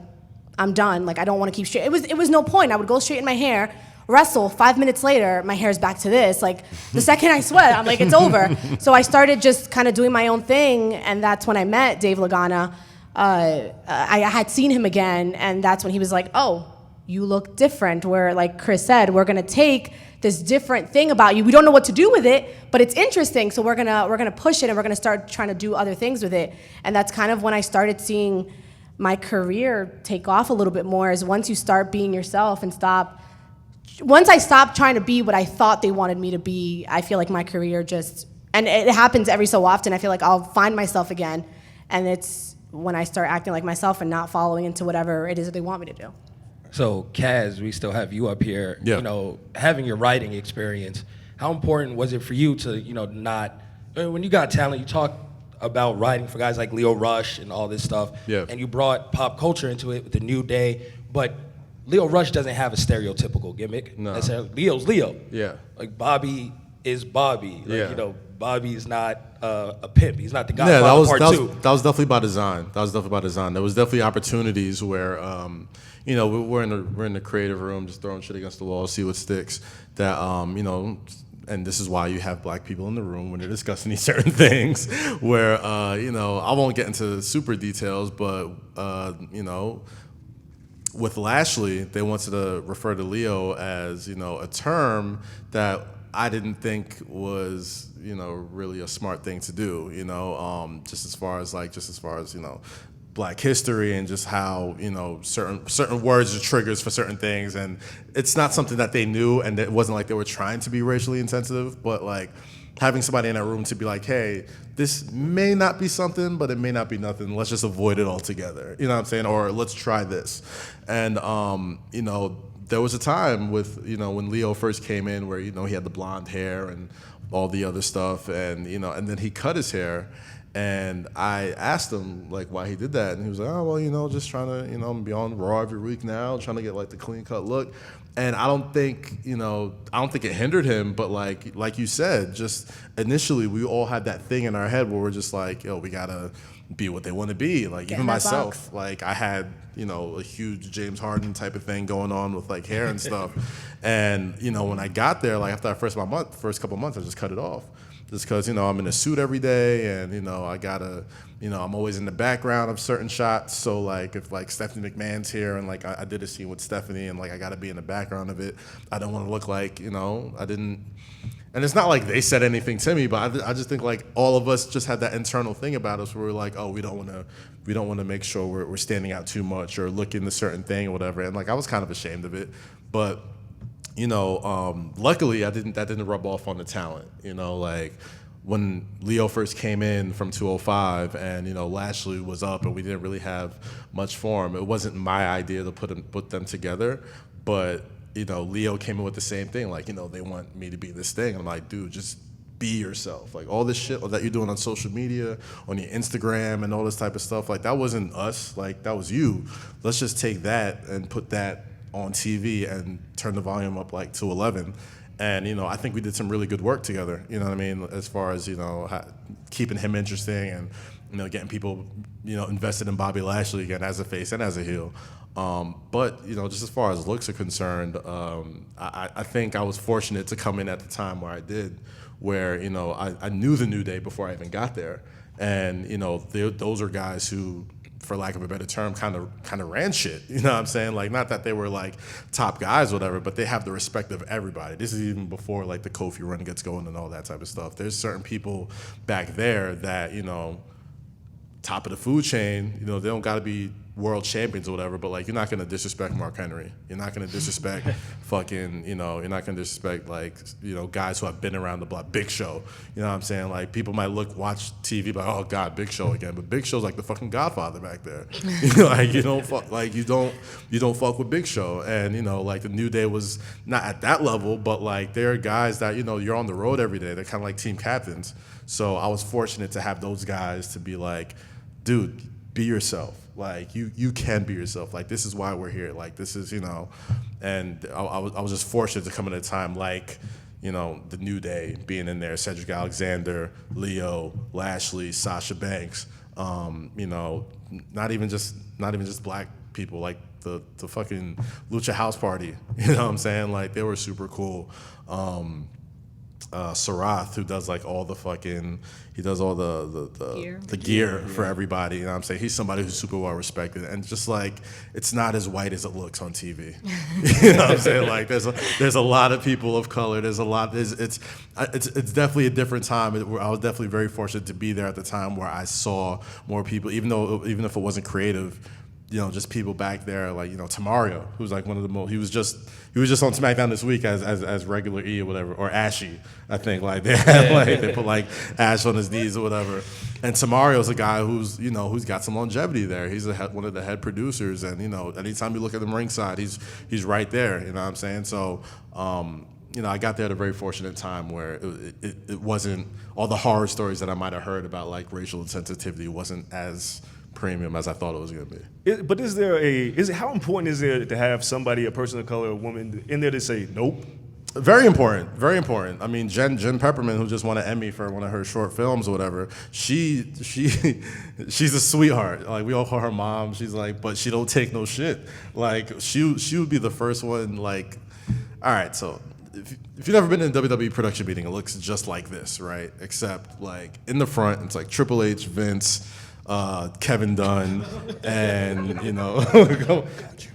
I'm done. Like I don't want to keep straight. It was no point. I would go straighten my hair, wrestle, 5 minutes later, my hair's back to this. Like the second I sweat, I'm like, it's over. So I started just kind of doing my own thing, and that's when I met Dave Lagana. I had seen him again, and that's when he was like, oh, you look different. Where, like Chris said, we're gonna take this different thing about you. We don't know what to do with it, but it's interesting, so we're gonna push it, and we're gonna start trying to do other things with it. And that's kind of when I started seeing my career take off a little bit more, is once you start being yourself and once I stopped trying to be what I thought they wanted me to be, I feel like my career and it happens every so often, I feel like I'll find myself again, and it's when I start acting like myself and not following into whatever it is that they want me to do. So, Kaz, we still have you up here. Yeah. Having your writing experience, how important was it for you to, when you got talent, you talk about writing for guys like Leo Rush and all this stuff, and you brought pop culture into it with the New Day, but Leo Rush doesn't have a stereotypical gimmick. No. Leo's Leo. Yeah. Like Bobby is Bobby. Yeah. Bobby's not a pimp. He's not the guy. Yeah, part two. That was definitely by design. There was definitely opportunities where, you know, we're in the creative room, just throwing shit against the wall, see what sticks. That you know, and this is why you have black people in the room when they're discussing these certain things. Where you know, I won't get into super details, but you know, with Lashley, they wanted to refer to Leo as, you know, a term that I didn't think was, you know, really a smart thing to do, you know, just as far as, you know, Black history and just how, you know, certain words are triggers for certain things. And it's not something that they knew, and it wasn't like they were trying to be racially insensitive, but like having somebody in that room to be like, hey, this may not be something, but it may not be nothing. Let's just avoid it altogether. You know what I'm saying? Or let's try this. And, you know, there was a time with, you know, when Leo first came in where, you know, he had the blonde hair and all the other stuff. And, you know, and then he cut his hair. And I asked him, like, why he did that. And he was like, oh, well, you know, just trying to, you know, be on Raw every week now, trying to get, like, the clean-cut look. And I don't think, you know, it hindered him, but like you said, just initially we all had that thing in our head where we're just like, yo, we gotta be what they want to be. Like, Get even in that myself, box. like I had, you know, a huge James Harden type of thing going on with like hair and stuff. And, you know, when I got there, like after that first couple months, I just cut it off. Just because, you know, I'm in a suit every day and, you know, I gotta, you know, I'm always in the background of certain shots. So, like, if, like, Stephanie McMahon's here and, like, I did a scene with Stephanie and, like, I gotta be in the background of it, I don't want to look like, you know, I didn't. And it's not like they said anything to me, but I just think, like, all of us just had that internal thing about us where we're like, oh, we don't want to make sure we're standing out too much or looking a certain thing or whatever. And, like, I was kind of ashamed of it. But you know, luckily that didn't rub off on the talent. You know, like when Leo first came in from 205 and, you know, Lashley was up and we didn't really have much for him, it wasn't my idea to put them together. But, you know, Leo came in with the same thing. Like, you know, they want me to be this thing. And I'm like, dude, just be yourself. Like all this shit that you're doing on social media, on your Instagram and all this type of stuff, like that wasn't us. Like that was you. Let's just take that and put that on TV and turn the volume up like to 11. And, you know, I think we did some really good work together, you know what I mean, as far as, you know, keeping him interesting and, you know, getting people, you know, invested in Bobby Lashley again as a face and as a heel. But, you know, just as far as looks are concerned, I think I was fortunate to come in at the time where I did, where, you know, I knew the New Day before I even got there. And, you know, those are guys who, for lack of a better term, kind of ran shit. You know what I'm saying? Like, not that they were like top guys or whatever, but they have the respect of everybody. This is even before like the Kofi run gets going and all that type of stuff. There's certain people back there that, you know, top of the food chain, you know, they don't got to be world champions or whatever, but like you're not going to disrespect Mark Henry. You're not going to disrespect fucking, you know, you're not going to disrespect like, you know, guys who have been around the block. Big Show, you know what I'm saying? Like people might watch TV like, oh God, Big Show again, but Big Show's like the fucking Godfather back there. You know, like you don't fuck with Big Show. And, you know, like the New Day was not at that level, but like there are guys that, you know, you're on the road every day. They're kind of like team captains. So I was fortunate to have those guys to be like, dude, be yourself. Like you can be yourself. Like this is why we're here. Like this is, you know, and I was just fortunate to come at a time like, you know, the New Day being in there, Cedric Alexander, Leo, Lashley, Sasha Banks, you know, not even just black people, like the fucking Lucha House Party. You know what I'm saying? Like they were super cool. Sarath, who does like all the fucking, he does all the gear for everybody. You know what I'm saying? He's somebody who's super well respected, and just like it's not as white as it looks on TV. You know what I'm saying? Like there's a lot of people of color. There's a lot. It's definitely a different time. I was definitely very fortunate to be there at the time where I saw more people, even if it wasn't creative. You know, just people back there, like, you know, Tamario, who's like one of the most. He was just on SmackDown this week as regular E or whatever, or Ashy, I think. Like they had, they put like Ash on his knees or whatever. And Tamario's a guy who's got some longevity there. He's one of the head producers, and, you know, anytime you look at him ringside, he's right there. You know what I'm saying? So. You know, I got there at a very fortunate time where it wasn't all the horror stories that I might have heard about like racial insensitivity wasn't as premium as I thought it was going to be. But how important is it to have somebody, a person of color, a woman, in there to say nope? Very important, very important. I mean, Jen Pepperman, who just won an Emmy for one of her short films or whatever, she's a sweetheart. Like, we all call her mom. She's like, but she don't take no shit. Like, she would be the first one. Like, all right, so if you've never been in a WWE production meeting, it looks just like this, right? Except, like, in the front, it's like Triple H, Vince, Kevin Dunn, and, you know,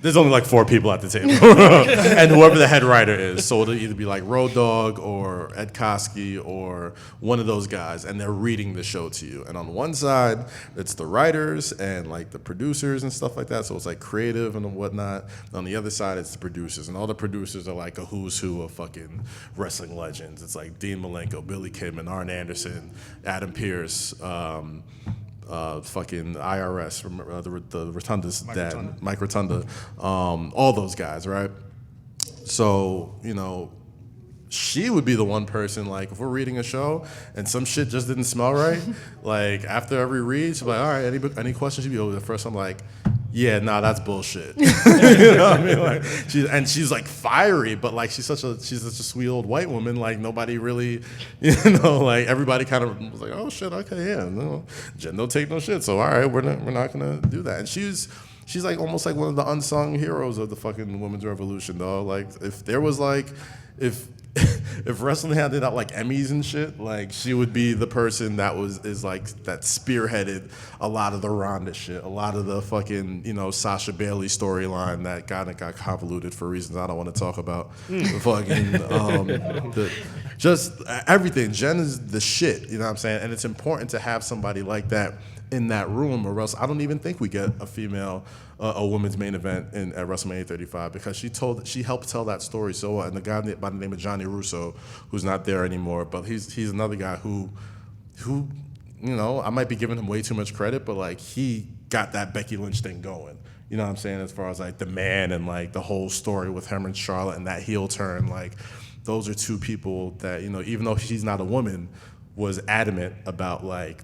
there's only like 4 people at the table, and whoever the head writer is. So it'll either be like Road Dogg or Ed Koskey or one of those guys, and they're reading the show to you. And on one side, it's the writers and like the producers and stuff like that. So it's like creative and whatnot. On the other side, it's the producers, and all the producers are like a who's who of fucking wrestling legends. It's like Dean Malenko, Billy Kidman, Arn Anderson, Adam Pearce. Fucking IRS, the Rotunda's dad, Mike Rotunda, all those guys, right? So, you know, she would be the one person, like, if we're reading a show and some shit just didn't smell right, like, after every read, she's like, all right, any questions? She'd be over there first. I'm like, yeah, nah, that's bullshit. You know what I mean? Like, she's like fiery, but like she's such a sweet old white woman. Like, nobody really, you know, like everybody kind of was like, oh shit, okay, yeah, no, Jen don't take no shit. So all right, we're not gonna do that. And she's like almost like one of the unsung heroes of the fucking women's revolution, though. Like, if there was like if wrestling handed out like Emmys and shit, like she would be the person that spearheaded a lot of the Ronda shit, a lot of the fucking, you know, Sasha Bailey storyline that got convoluted for reasons I don't want to talk about. Just everything. Jen is the shit, you know what I'm saying? And it's important to have somebody like that in that room, or else I don't even think we get a women's main event at WrestleMania 35, because she helped tell that story so well. And the guy by the name of Johnny Russo, who's not there anymore, but he's another guy who, you know, I might be giving him way too much credit, but like he got that Becky Lynch thing going. You know what I'm saying? As far as like the man and like the whole story with him and Charlotte and that heel turn, like those are two people that, you know, even though she's not a woman, was adamant about like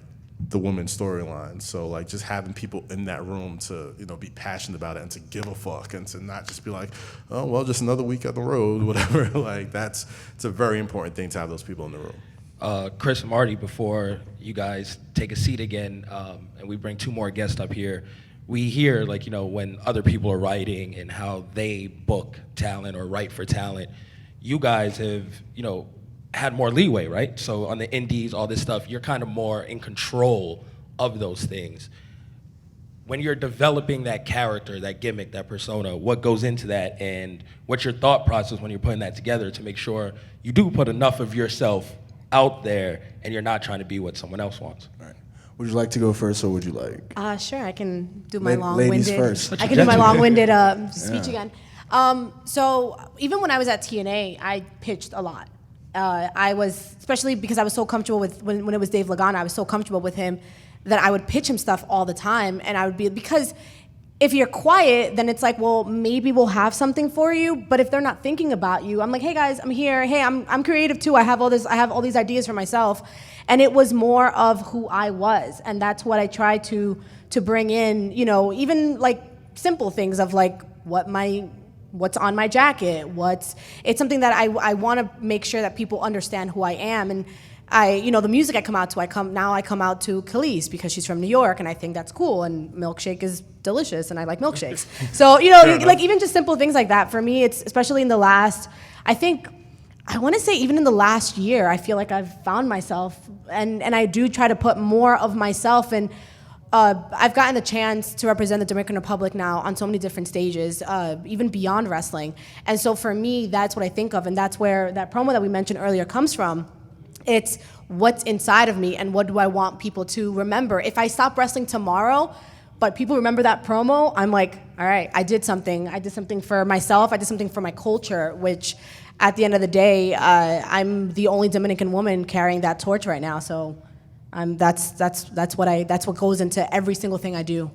the women's storyline. So like just having people in that room to, you know, be passionate about it and to give a fuck and to not just be like, oh well, just another week on the road, whatever. Like it's a very important thing to have those people in the room. Chris and Marti, before you guys take a seat again, and we bring 2 more guests up here, we hear, like, you know, when other people are writing and how they book talent or write for talent, you guys have, you know, had more leeway, right? So on the indies, all this stuff, you're kind of more in control of those things. When you're developing that character, that gimmick, that persona, what goes into that, and what's your thought process when you're putting that together to make sure you do put enough of yourself out there and you're not trying to be what someone else wants? Right. Would you like to go first, or would you like? Sure, I can do my Ladies long-winded. first. I can do my long-winded speech again. So even when I was at TNA, I pitched a lot. I was, especially because I was so comfortable with, when it was Dave Lagana, I was so comfortable with him that I would pitch him stuff all the time. And I would be, because if you're quiet, then it's like, well, maybe we'll have something for you. But if they're not thinking about you, I'm like, hey guys, I'm here. Hey, I'm creative too. I have all these ideas for myself. And it was more of who I was. And that's what I tried to bring in, you know, even like simple things of like what's on my jacket, it's something that I want to make sure that people understand who I am. And the music I come out to, I come out to Khalees because she's from New York, and I think that's cool, and milkshake is delicious, and I like milkshakes. So, you know, like even just simple things like that, for me, it's especially in the last, I want to say even in the last year, I feel like I've found myself, and I do try to put more of myself in. I've gotten the chance to represent the Dominican Republic now on so many different stages, even beyond wrestling. And so for me, that's what I think of, and that's where that promo that we mentioned earlier comes from. It's what's inside of me and what do I want people to remember. If I stop wrestling tomorrow, but people remember that promo, I'm like, all right, I did something. I did something for myself. I did something for my culture, which at the end of the day, I'm the only Dominican woman carrying that torch right now. So that's what goes into every single thing I do.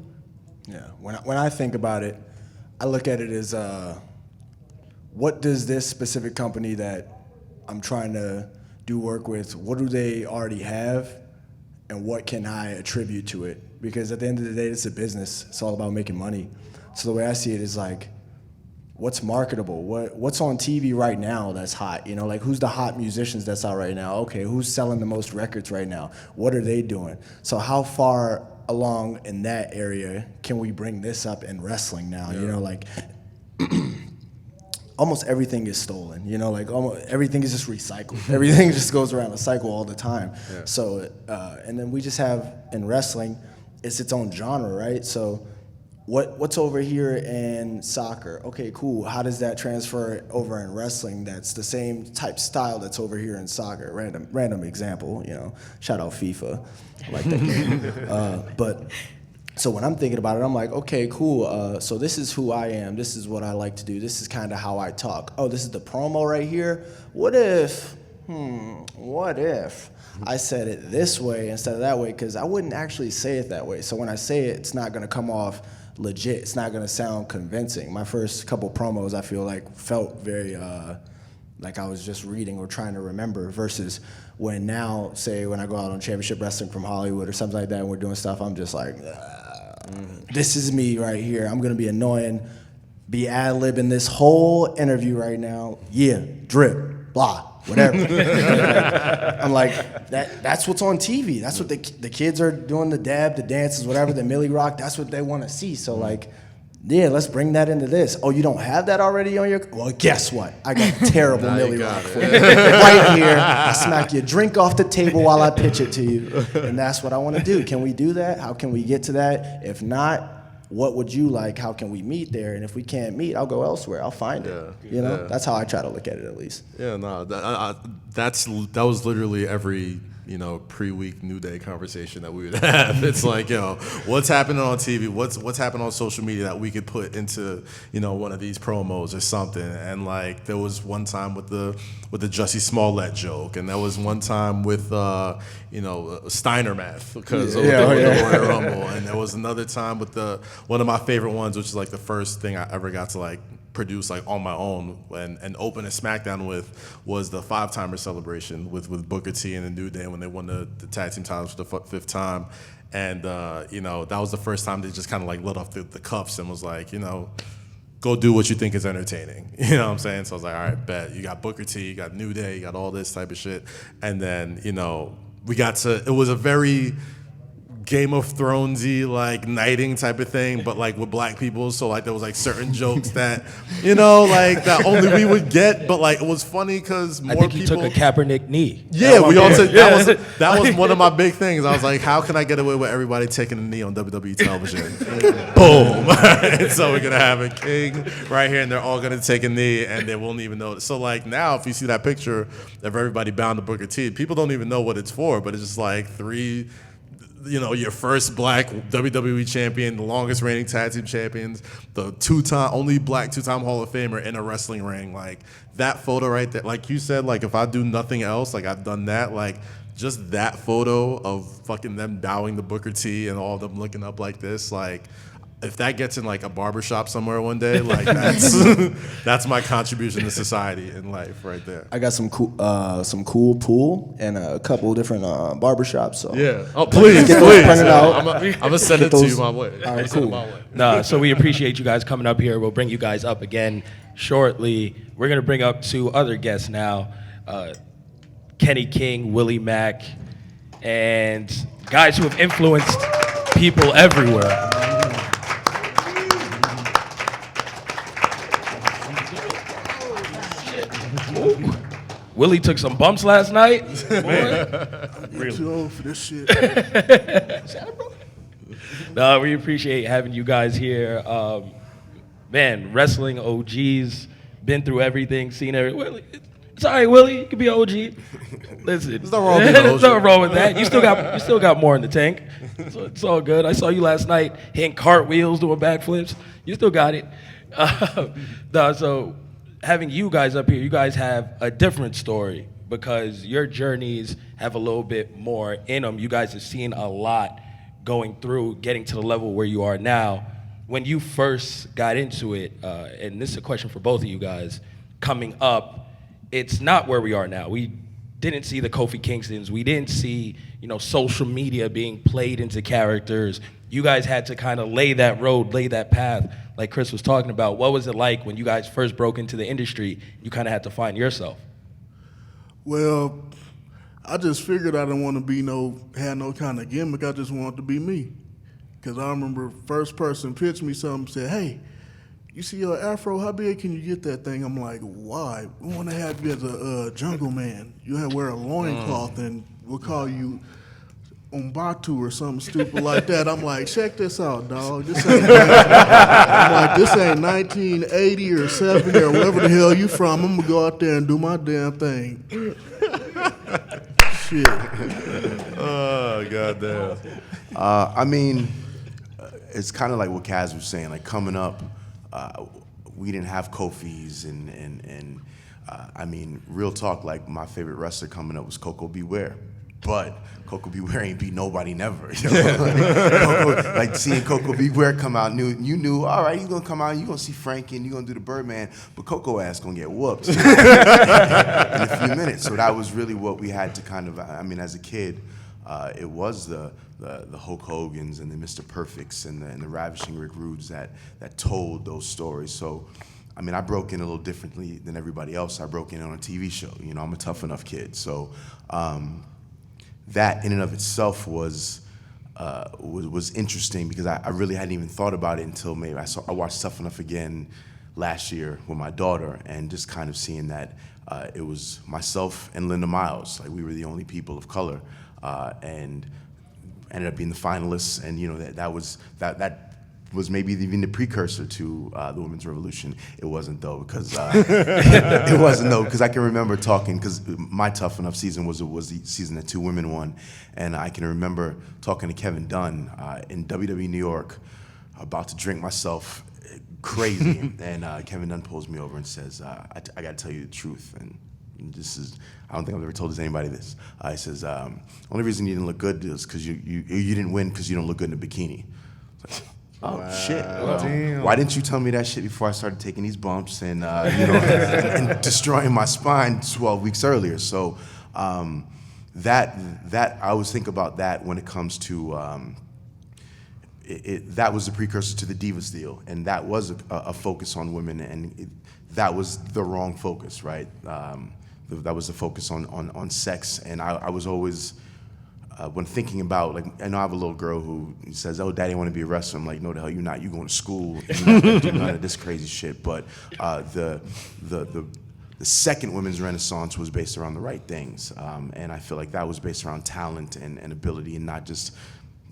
Yeah, when I think about it, I look at it as what does this specific company that I'm trying to do work with, what do they already have, and what can I attribute to it? Because at the end of the day, it's a business. It's all about making money. So the way I see it is like, what's marketable, what's on TV right now that's hot, you know, like who's the hot musicians that's out right now? Okay, who's selling the most records right now? What are they doing? So how far along in that area can we bring this up in wrestling now? You know, like almost everything is stolen, you know, like almost everything is just recycled. Everything just goes around a cycle all the time. Yeah. So, and then we just have in wrestling, it's its own genre, right? So what's over here in soccer? Okay, cool. How does that transfer over in wrestling? That's the same type style that's over here in soccer. Random example, you know. Shout out FIFA. I like that game. But so when I'm thinking about it, I'm like, okay, cool. So this is who I am. This is what I like to do. This is kind of how I talk. Oh, this is the promo right here. What if I said it this way instead of that way? Because I wouldn't actually say it that way. So when I say it, it's not going to come off legit. It's not going to sound convincing. My first couple promos, I feel like, felt very like I was just reading or trying to remember, versus when now, say, when I go out on Championship Wrestling from Hollywood or something like that and we're doing stuff, I'm just like, this is me right here. I'm going to be annoying, be ad-libbing this whole interview right now. Yeah, drip, blah, whatever. I'm like, that's what's on TV. That's what the kids are doing, the dab, the dances, whatever, the Millie Rock. That's what they want to see. So, like, yeah, let's bring that into this. Oh, you don't have that already on your... Well, guess what? I got terrible Millie Rock for you. Right here, I smack your drink off the table while I pitch it to you. And that's what I want to do. Can we do that? How can we get to that? If not, what would you like? How can we meet there? And if we can't meet, I'll go elsewhere. I'll find it. You know, that's how I try to look at it, at least. Yeah, no, that was literally every, you know, pre-week New Day conversation that we would have. It's like, you know, what's happening on TV? What's happening on social media that we could put into, you know, one of these promos or something? And like, there was one time with the Jussie Smollett joke, and there was one time with you know, Steiner math because of the Royal Rumble, and there was another time with one of my favorite ones, which is like the first thing I ever got to like produce like on my own and open a SmackDown with, was the 5-timer celebration with Booker T and the New Day when they won the tag team titles for the 5th time. And you know, that was the first time they just kind of like let off the cuffs and was like, you know, go do what you think is entertaining. You know what I'm saying? So I was like, all right, bet. You got Booker T, you got New Day, you got all this type of shit. And then, you know, it was a very Game of Thronesy like knighting type of thing, but like with black people. So like there was like certain jokes that, you know, like that only we would get, but like it was funny because more people. I think you took a Kaepernick knee. Yeah, we all took. That was one of my big things. I was like, how can I get away with everybody taking a knee on WWE television? Boom. And so we're gonna have a king right here, and they're all gonna take a knee, and they won't even know. So like now, if you see that picture of everybody bound to Booker T, people don't even know what it's for, but it's just like 3. You know, your first black WWE champion, the longest reigning tag team champions, the only black 2-time Hall of Famer in a wrestling ring. Like that photo right there, like you said, like if I do nothing else, like I've done that, like just that photo of fucking them bowing to Booker T and all of them looking up like this, like if that gets in like a barbershop somewhere one day, like that's my contribution to society in life right there. I got some cool pool and a couple different barbershops. So yeah, please. I'm gonna send it to you my way. All right, cool. Nah, so we appreciate you guys coming up here. We'll bring you guys up again shortly. We're gonna bring up 2 other guests now, Kenny King, Willie Mack, and guys who have influenced people everywhere. Willie took some bumps last night. Really? Too old for this shit. No, we appreciate having you guys here. Man, wrestling OGs, been through everything, seen everything. It's all right, Willie. You can be an OG. Listen, there's nothing wrong with that. There's nothing wrong with that. You still got more in the tank. So it's all good. I saw you last night hitting cartwheels, doing backflips. You still got it. So having you guys up here, you guys have a different story because your journeys have a little bit more in them. You guys have seen a lot going through, getting to the level where you are now. When you first got into it, and this is a question for both of you guys, coming up, it's not where we are now. We didn't see the Kofi Kingstons. We didn't see, you know, social media being played into characters. You guys had to kind of lay that road, lay that path. like Chris was talking about. What was it like when you guys first broke into the industry? You kind of had to find yourself. Well, I just figured I didn't want to have no kind of gimmick. I just wanted to be me. Because I remember first person pitched me something, said, hey, you see your afro, how big can you get that thing? I'm like, why? We want to have you as a jungle man. You have to wear a loincloth and we'll call you Umbatu or something stupid like that. I'm like, check this out, dog. This ain't I'm like, this ain't 1980 or 70 or wherever the hell you from. I'm gonna go out there and do my damn thing. Shit. Oh, goddamn. I mean, it's kind of like what Kaz was saying. Like coming up, we didn't have Kofis and I mean, real talk. Like my favorite wrestler coming up was Coco Beware. But Coco Beware ain't beat nobody never. You know? Like seeing Coco Beware come out, you knew, all right, he's gonna come out, you gonna see Frankie and you gonna do the Birdman, but Coco ass gonna get whooped in a few minutes. So that was really what we had to kind of, I mean, as a kid, it was the Hulk Hogan's and the Mr. Perfects and the Ravishing Rick Rudes that told those stories. So, I mean, I broke in a little differently than everybody else. I broke in on a TV show. You know, I'm a tough enough kid. So, that in and of itself was interesting because I really hadn't even thought about it until maybe I watched Tough Enough again last year with my daughter and just kind of seeing that it was myself and Linda Miles, like we were the only people of color, and ended up being the finalists, and you know that was maybe even the precursor to the Women's Revolution. It wasn't though, because I can remember talking, because my Tough Enough season was the season that two women won, and I can remember talking to Kevin Dunn in WWE New York, about to drink myself crazy, and Kevin Dunn pulls me over and says, I got to tell you the truth, and this is, I don't think I've ever told anybody this. He says, only reason you didn't look good is because you didn't win because you don't look good in a bikini. Oh, wow. Shit. Well, why didn't you tell me that shit before I started taking these bumps and, and destroying my spine 12 weeks earlier? So that I always think about that when it comes to, that was the precursor to the Divas deal, and that was a focus on women, and that was the wrong focus, right? That was the focus on sex, and I was always, when thinking about, like, I know I have a little girl who says, oh, daddy, I want to be a wrestler. I'm like, no, the hell you're not. You're going to school. You're not going to do none of this crazy shit. But the second women's renaissance was based around the right things. And I feel like that was based around talent and ability, and not just,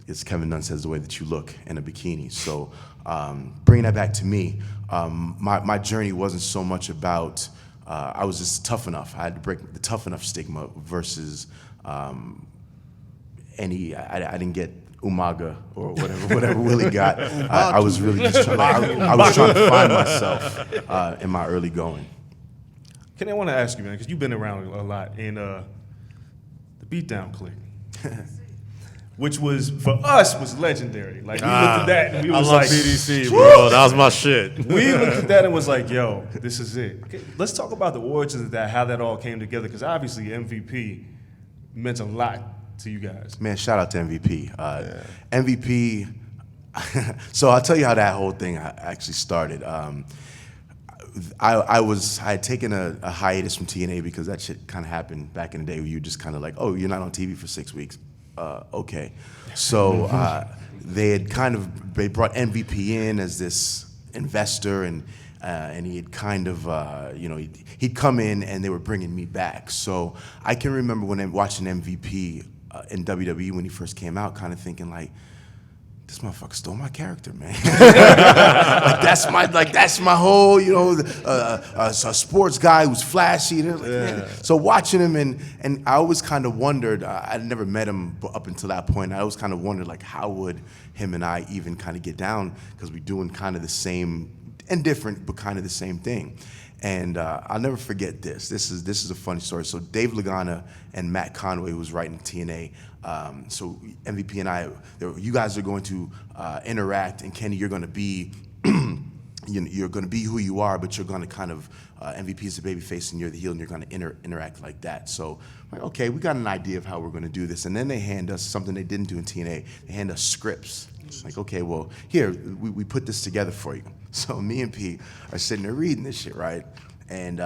as Kevin Dunn says, the way that you look in a bikini. So bringing that back to me, my journey wasn't so much about, I was just tough enough. I had to break the tough enough stigma versus I didn't get Umaga or whatever Willie got. I was really just trying to find myself in my early going. Ken, I want to ask you, man, because you've been around a lot in the Beatdown Clique, which was, for us, was legendary. Like, we looked at that and we was like, BDC, bro. That was my shit. We looked at that and was like, yo, this is it. Okay, let's talk about the origins of that, how that all came together, because obviously MVP meant a lot to you guys. Man, shout out to MVP. MVP, so I'll tell you how that whole thing actually started. I had taken a hiatus from TNA because that shit kind of happened back in the day where you just kind of like, oh, you're not on TV for 6 weeks. Okay. So they brought MVP in as this investor, and he had kind of, he'd come in and they were bringing me back. So I can remember when watching MVP in WWE when he first came out, kind of thinking like, this motherfucker stole my character, man. that's my whole, a sports guy who's flashy. And like, so watching him, and I always kind of wondered, I'd never met him up until that point. I always kind of wondered, like, how would him and I even kind of get down, because we're doing kind of the same and different, but kind of the same thing. And I'll never forget this. This is a funny story. So Dave Lagana and Matt Conway, who was writing TNA, so MVP and I, you guys are going to interact, and Kenny, you're going to be, you're going to be who you are, but you're going to kind of, MVP is the babyface and you're the heel, and you're going to interact like that. So, like, okay, we got an idea of how we're going to do this. And then they hand us something they didn't do in TNA. They hand us scripts. It's like, okay, well, here, we put this together for you. So me and P are sitting there reading this shit, right? And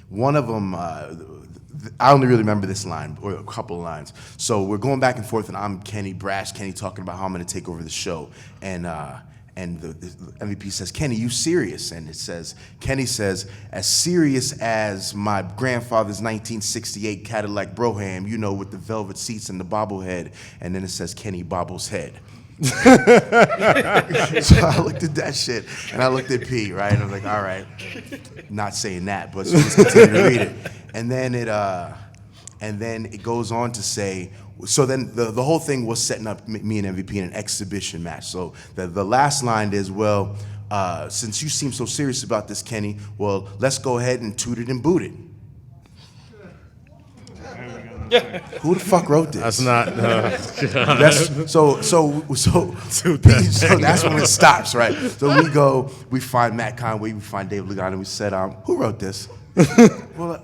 one of them, I only really remember this line, or a couple of lines. So we're going back and forth, and I'm brash Kenny, talking about how I'm going to take over the show. And the MVP says, Kenny, you serious? And Kenny says, as serious as my grandfather's 1968 Cadillac Brougham, you know, with the velvet seats and the bobblehead. And then it says, Kenny Bobble's head. So I looked at that shit, and I looked at P, right? And I was like, all right, not saying that, but so just continue to read it. And then it goes on to say, so then the whole thing was setting up me and MVP in an exhibition match. So the last line is, well, since you seem so serious about this, Kenny, well, let's go ahead and toot it and boot it. Who the fuck wrote this? That's not. So that's when it stops, right? So we find Matt Conway, we find Dave Lugano, and we said, who wrote this? Well,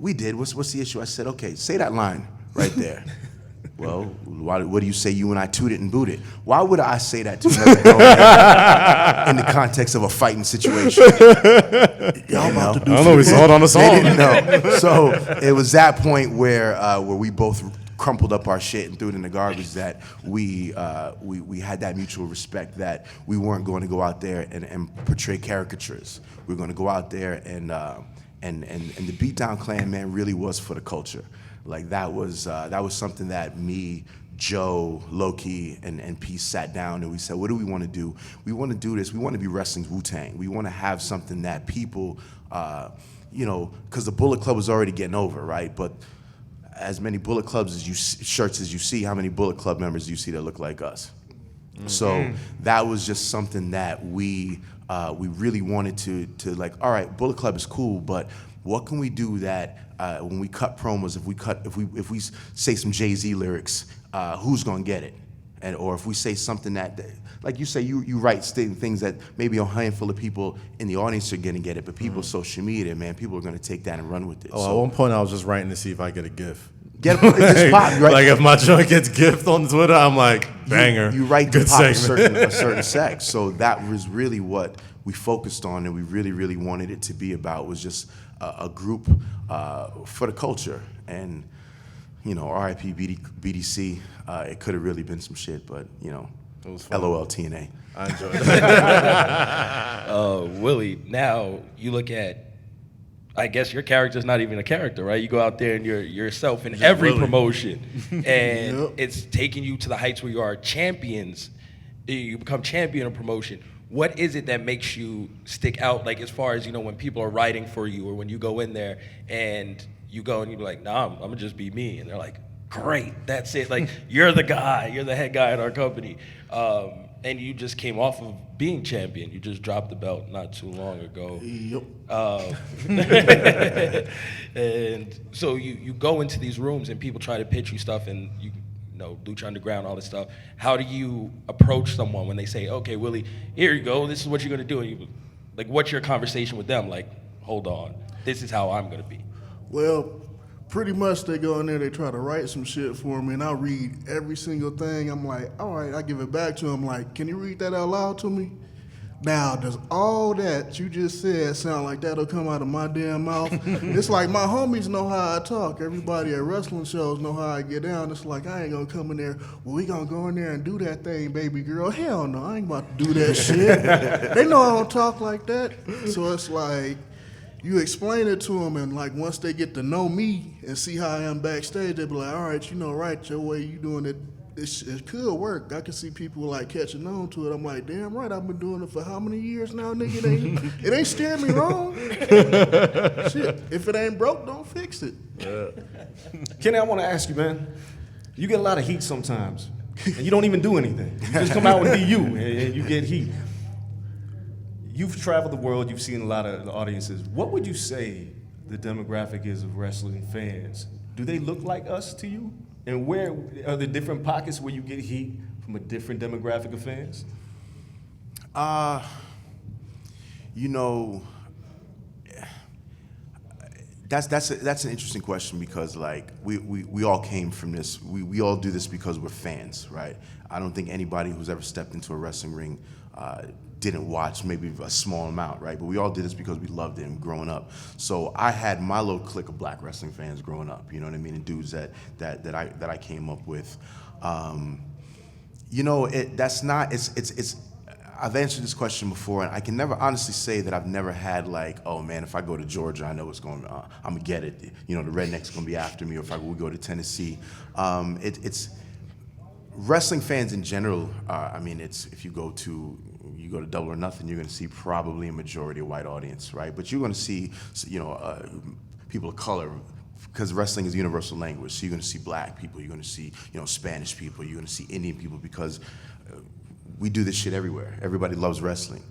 we did. What's the issue? I said, okay, say that line right there. Well, what do you say you and I toot it and boot it? Why would I say that to another grown man in the context of a fighting situation? Y'all about to do I don't know. We saw it on the song. They didn't know. So it was that point where we both crumpled up our shit and threw it in the garbage, that we had that mutual respect that we weren't going to go out there and portray caricatures. We were going to go out there and the Beatdown Clan, man, really was for the culture. Like that was something that me, Joe, Loki, and P sat down and we said, what do we want to do? We want to do this. We want to be wrestling's Wu-Tang. We want to have something that people, because the Bullet Club was already getting over, right? But as many Bullet Clubs shirts as you see, how many Bullet Club members do you see that look like us? Mm-hmm. So that was just something that we really wanted to like, all right, Bullet Club is cool, but what can we do that when we cut promos, if we say some Jay-Z lyrics, who's gonna get it? Or if we say something that, like you say, you write things that maybe a handful of people in the audience are gonna get it, but people social media, man, people are gonna take that and run with it. At one point I was just writing to see if I get a GIF. It's pop, right? Like if my joint gets GIFed on Twitter, I'm like, banger. You write to good pop segment. a certain sex. So that was really what we focused on, and we really, really wanted it to be about, was just a group for the culture. And, RIP BDC, it could have really been some shit, but, it was fun. LOL TNA. I enjoyed it. Willie, now you look at, I guess your character's not even a character, right? You go out there and you're yourself in every Willie. Promotion. And it's taking you to the heights where you are champions. You become champion of promotion. What is it that makes you stick out, like as far as, when people are writing for you, or when you go in there and you go and you're like, nah, I'm gonna just be me. And they're like, great, that's it. Like, you're the guy, you're the head guy at our company. And you just came off of being champion. You just dropped the belt not too long ago. Yep. And so you go into these rooms and people try to pitch you stuff, and Lucha Underground, all this stuff. How do you approach someone when they say, okay, Willie, here you go, this is what you're gonna do? And what's your conversation with them? Like, hold on, this is how I'm gonna be. Well, pretty much they go in there, they try to write some shit for me, and I read every single thing. I'm like, all right, I give it back to them. Like, can you read that out loud to me? Now, does all that you just said sound like that'll come out of my damn mouth? It's like my homies know how I talk. Everybody at wrestling shows know how I get down. It's like, I ain't gonna come in there, well, we gonna go in there and do that thing, baby girl. Hell no, I ain't about to do that shit. They know I don't talk like that. So it's like, you explain it to them, and like once they get to know me and see how I am backstage, they be like, all right, right, your way you doing it, it could work. I can see people like catching on to it. I'm like, damn right, I've been doing it for how many years now, nigga? It ain't steering me wrong. Shit, if it ain't broke, don't fix it. Kenny, I want to ask you, man. You get a lot of heat sometimes, and you don't even do anything. You just come out and be you, and you get heat. You've traveled the world. You've seen a lot of audiences. What would you say the demographic is of wrestling fans? Do they look like us to you? And where are the different pockets where you get heat from a different demographic of fans? That's an interesting question because like we all came from this. We all do this because we're fans, right? I don't think anybody who's ever stepped into a wrestling ring didn't watch maybe a small amount, right? But we all did this because we loved it growing up. So I had my little clique of black wrestling fans growing up, you know what I mean, and dudes that I came up with. You know, I've answered this question before, and I can never honestly say that I've never had like, oh man, if I go to Georgia, I know what's going on. I'm gonna get it. You know, the redneck's gonna be after me. Or if we go to Tennessee, it's wrestling fans in general. I mean, if you go to Double or Nothing, you're gonna see probably a majority of white audience, right? But you're gonna see, you know, people of color. Because wrestling is universal language, so you're going to see black people, you're going to see, you know, Spanish people, you're going to see Indian people, because we do this shit everywhere. Everybody loves wrestling.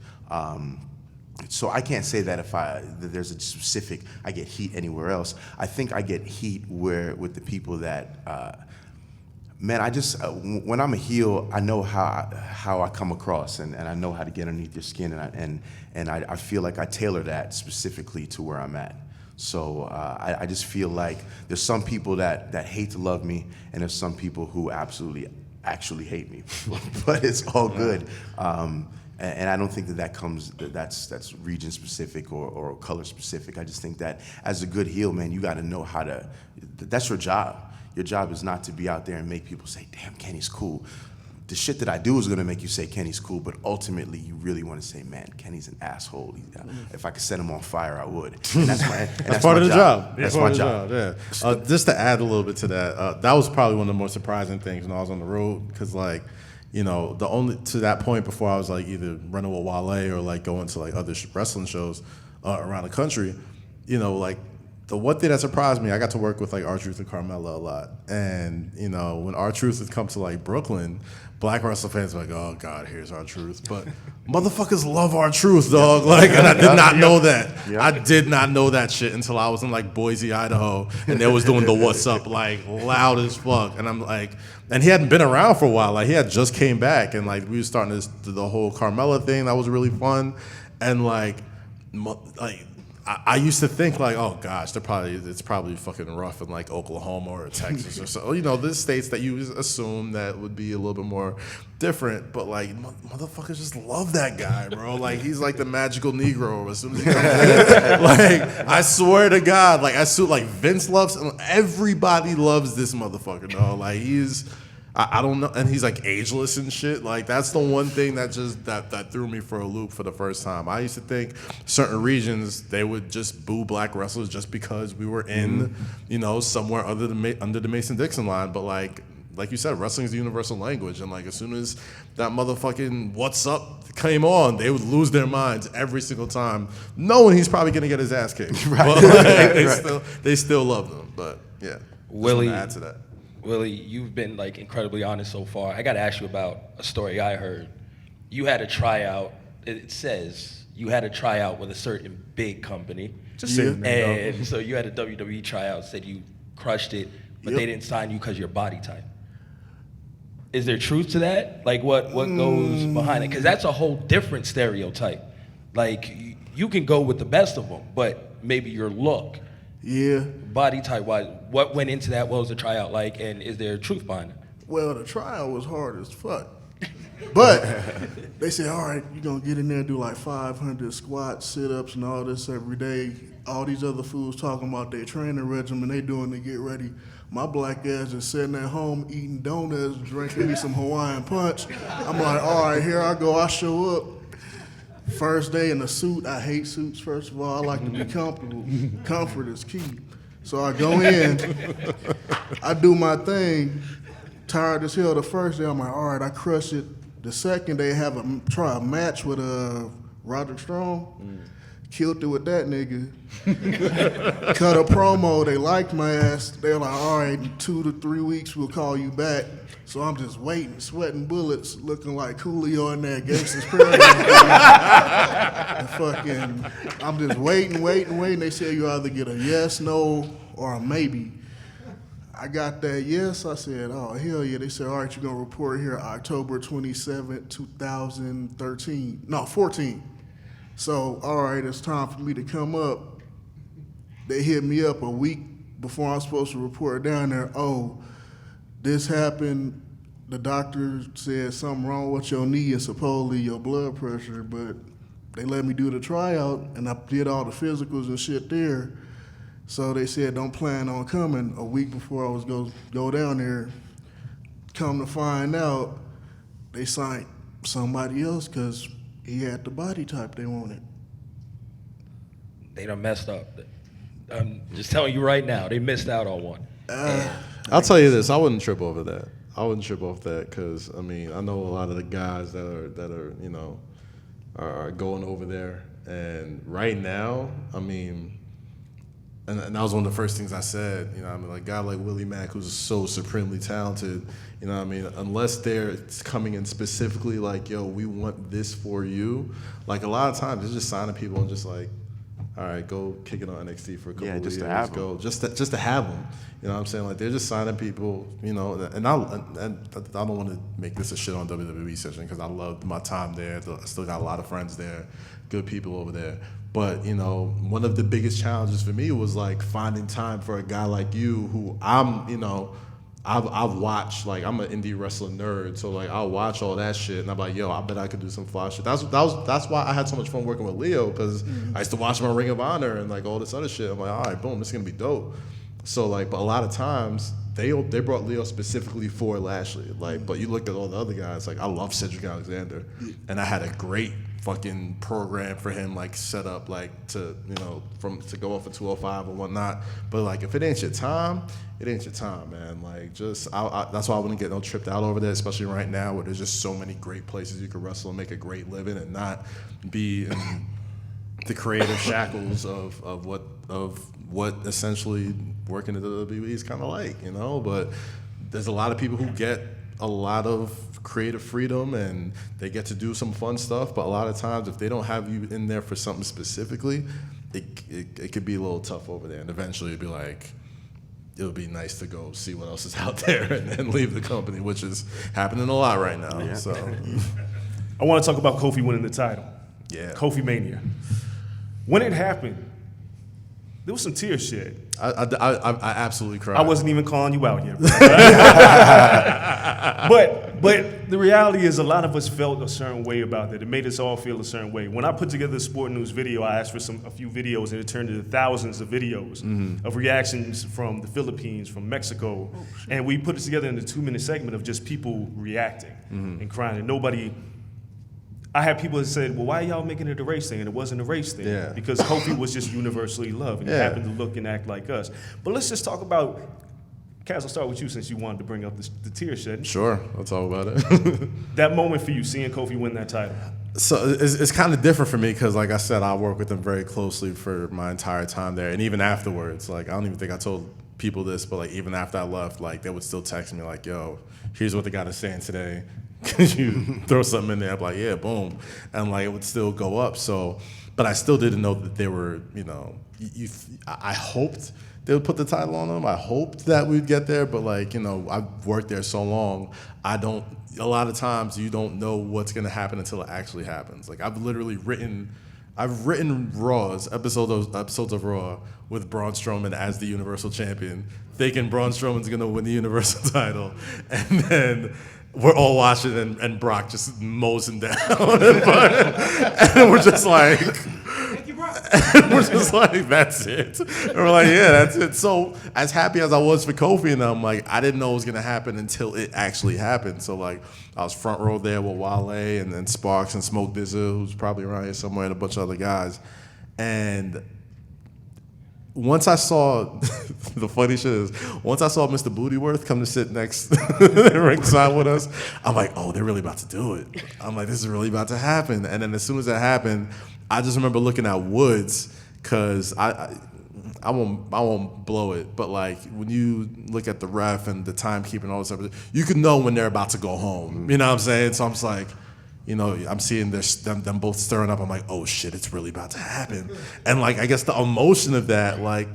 So I can't say that that there's a specific, I get heat anywhere else. I think I get heat with the people that, man, I just, when I'm a heel, I know how I come across, and I know how to get underneath your skin, and I feel like I tailor that specifically to where I'm at. So I just feel like there's some people that hate to love me, and there's some people who actually hate me. But it's all good. And I don't think that's region specific or color specific. I just think that as a good heel, man, you got to know how to. That's your job. Your job is not to be out there and make people say, "Damn, Kenny's cool." The shit that I do is gonna make you say Kenny's cool, but ultimately you really want to say, man, Kenny's an asshole. If I could set him on fire, I would. And that's part of the job. That's my job. Yeah. Just to add a little bit to that, that was probably one of the more surprising things when I was on the road, because like, you know, to that point before I was like either running with Wale or like going to like other wrestling shows around the country, you know, like. The one thing that surprised me, I got to work with like R-Truth and Carmella a lot. And, you know, when R-Truth would come to like Brooklyn, black wrestling fans were like, oh God, here's R-Truth. But motherfuckers love R-Truth, dog. Like, and I did not know that. Yep. I did not know that shit until I was in like Boise, Idaho, and they was doing the what's up like loud as fuck. And I'm like, and he hadn't been around for a while. Like he had just came back, and like we were starting the whole Carmella thing. That was really fun. And like I used to think like, oh gosh, it's probably fucking rough in like Oklahoma or Texas or so. You know, the states that you assume that would be a little bit more different, but like motherfuckers just love that guy, bro. Like he's like the magical Negro as soon as he comes in. Like I swear to God, like like Vince loves, everybody loves this motherfucker, dog. Like I don't know, and he's like ageless and shit. Like that's the one thing that just that threw me for a loop for the first time. I used to think certain regions they would just boo black wrestlers just because we were in, you know, somewhere under the Mason-Dixon line. But like you said, wrestling is the universal language, and like as soon as that motherfucking "What's Up" came on, they would lose their minds every single time, knowing he's probably gonna get his ass kicked. Right. But like, they still love them. But yeah, Willie, just wanna add to that. Willie, you've been like incredibly honest so far. I got to ask you about a story I heard. You had a tryout. It says you had a tryout with a certain big company. Just saying. And so you had a WWE tryout. Said you crushed it, but they didn't sign you because your body type. Is there truth to that? Like what goes behind it? Because that's a whole different stereotype. Like you can go with the best of them, but maybe your look. Yeah. Body type wise, what went into that? What was the tryout like, and is there truth behind it? Well, the tryout was hard as fuck. But they said, all right, you're going to get in there and do like 500 squats, sit-ups, and all this every day. All these other fools talking about their training regimen they doing to get ready. My black ass just sitting at home eating donuts, drinking me some Hawaiian punch. I'm like, all right, here I go. I show up. First day in a suit. I hate suits, first of all. I like to be comfortable. Comfort is key. So I go in, I do my thing, tired as hell the first day. I'm like, all right, I crush it. The second day, try a match with Roderick Strong. Killed it with that nigga. Cut a promo. They liked my ass. They're like, all right, in 2 to 3 weeks, we'll call you back. So I'm just waiting, sweating bullets, looking like Coolio in that Gangsta's Paradise. I'm just waiting. They say you either get a yes, no, or a maybe. I got that yes. I said, oh, hell yeah. They said, all right, you're going to report here October 27, 2014. So, all right, it's time for me to come up. they hit me up a week before I'm supposed to report down there. Oh, this happened. The doctor said something wrong with your knee and supposedly your blood pressure, but they let me do the tryout, and I did all the physicals and shit there. So they said, don't plan on coming a week before I was going to go down there. Come to find out, they signed somebody else because he had the body type they wanted. They done messed up. I'm just telling you right now, they missed out on one. I'll tell you this, I wouldn't trip over that. I wouldn't trip off that because, I mean, I know a lot of the guys that are you know, are going over there. And right now, I mean, and that was one of the first things I said, you know, I mean, like a guy like Willie Mack, who's so supremely talented, you know what I mean, unless they're coming in specifically like, yo, we want this for you, like a lot of times it's just signing people and just like, all right, go kick it on NXT for a couple of years. To have go them. Just to have them. You know what I'm saying? Like they're just signing people. You know, and I don't want to make this a shit on WWE session because I loved my time there. I still got a lot of friends there, good people over there. But you know, one of the biggest challenges for me was like finding time for a guy like you, who I'm, you know, I've watched, like, I'm an indie wrestling nerd, so like I'll watch all that shit and I'm like, yo, I bet I could do some fly shit. That's why I had so much fun working with Leo, because I used to watch him on Ring of Honor and like all this other shit. I'm like, all right, boom, this is gonna be dope. So like, but a lot of times they brought Leo specifically for Lashley. Like, but you look at all the other guys, like I love Cedric Alexander, and I had a great fucking program for him, like set up, like to, you know, to go off for 205 and whatnot. But like, if it ain't your time, it ain't your time, man. Like, just that's why I wouldn't get no tripped out over there, especially right now where there's just so many great places you can wrestle and make a great living and not be in the creative shackles of what essentially working at the WWE is kind of like, you know. But there's a lot of people who get a lot of creative freedom and they get to do some fun stuff, but a lot of times if they don't have you in there for something specifically, it could be a little tough over there, and eventually it'd be like, it'll be nice to go see what else is out there and then leave the company, which is happening a lot right now. Yeah. So I want to talk about Kofi winning the title. Yeah. Kofi Mania. When it happened, there was some tears shed. I absolutely cried. I wasn't even calling you out yet. But the reality is a lot of us felt a certain way about that. It made us all feel a certain way. When I put together the Sport News video, I asked for a few videos, and it turned into thousands of videos of reactions from the Philippines, from Mexico. And we put it together in a 2-minute segment of just people reacting and crying. And I had people that said, well, why are y'all making it a race thing? And it wasn't a race thing. Yeah. Because Kofi was just universally loved, and he happened to look and act like us. But let's just talk about, Kaz, I'll start with you since you wanted to bring up the tear shed. Sure, I'll talk about it. That moment for you, seeing Kofi win that title. So it's kind of different for me because, like I said, I work with him very closely for my entire time there. And even afterwards, like, I don't even think I told people this, but like even after I left, like they would still text me like, yo, here's what the guy is saying today. Could you throw something in there? I'm like, yeah, boom. And like it would still go up. So, but I still didn't know that they were, you know, I hoped they would put the title on them. I hoped that we'd get there, but like, you know, I've worked there so long, a lot of times you don't know what's gonna happen until it actually happens. Like I've written episodes of Raw with Braun Strowman as the Universal Champion, thinking Braun Strowman's gonna win the Universal title, and then we're all watching and Brock just mows him down, and we're just like, that's it. And we're like, yeah, that's it. So as happy as I was for Kofi and them, like I didn't know it was gonna happen until it actually happened. So like I was front row there with Wale and then Sparks and Smoke Dizza, who's probably around here somewhere, and a bunch of other guys. And once I saw, the funny shit is, once I saw Mr. Bootyworth come to sit next ringside with us, I'm like, oh, they're really about to do it. I'm like, this is really about to happen. And then as soon as that happened, I just remember looking at Woods, because I won't blow it, but like when you look at the ref and the timekeeping and all this stuff, you can know when they're about to go home. You know what I'm saying? So I'm just like, you know, I'm seeing them both stirring up. I'm like, oh shit, it's really about to happen. And like, I guess the emotion of that, like,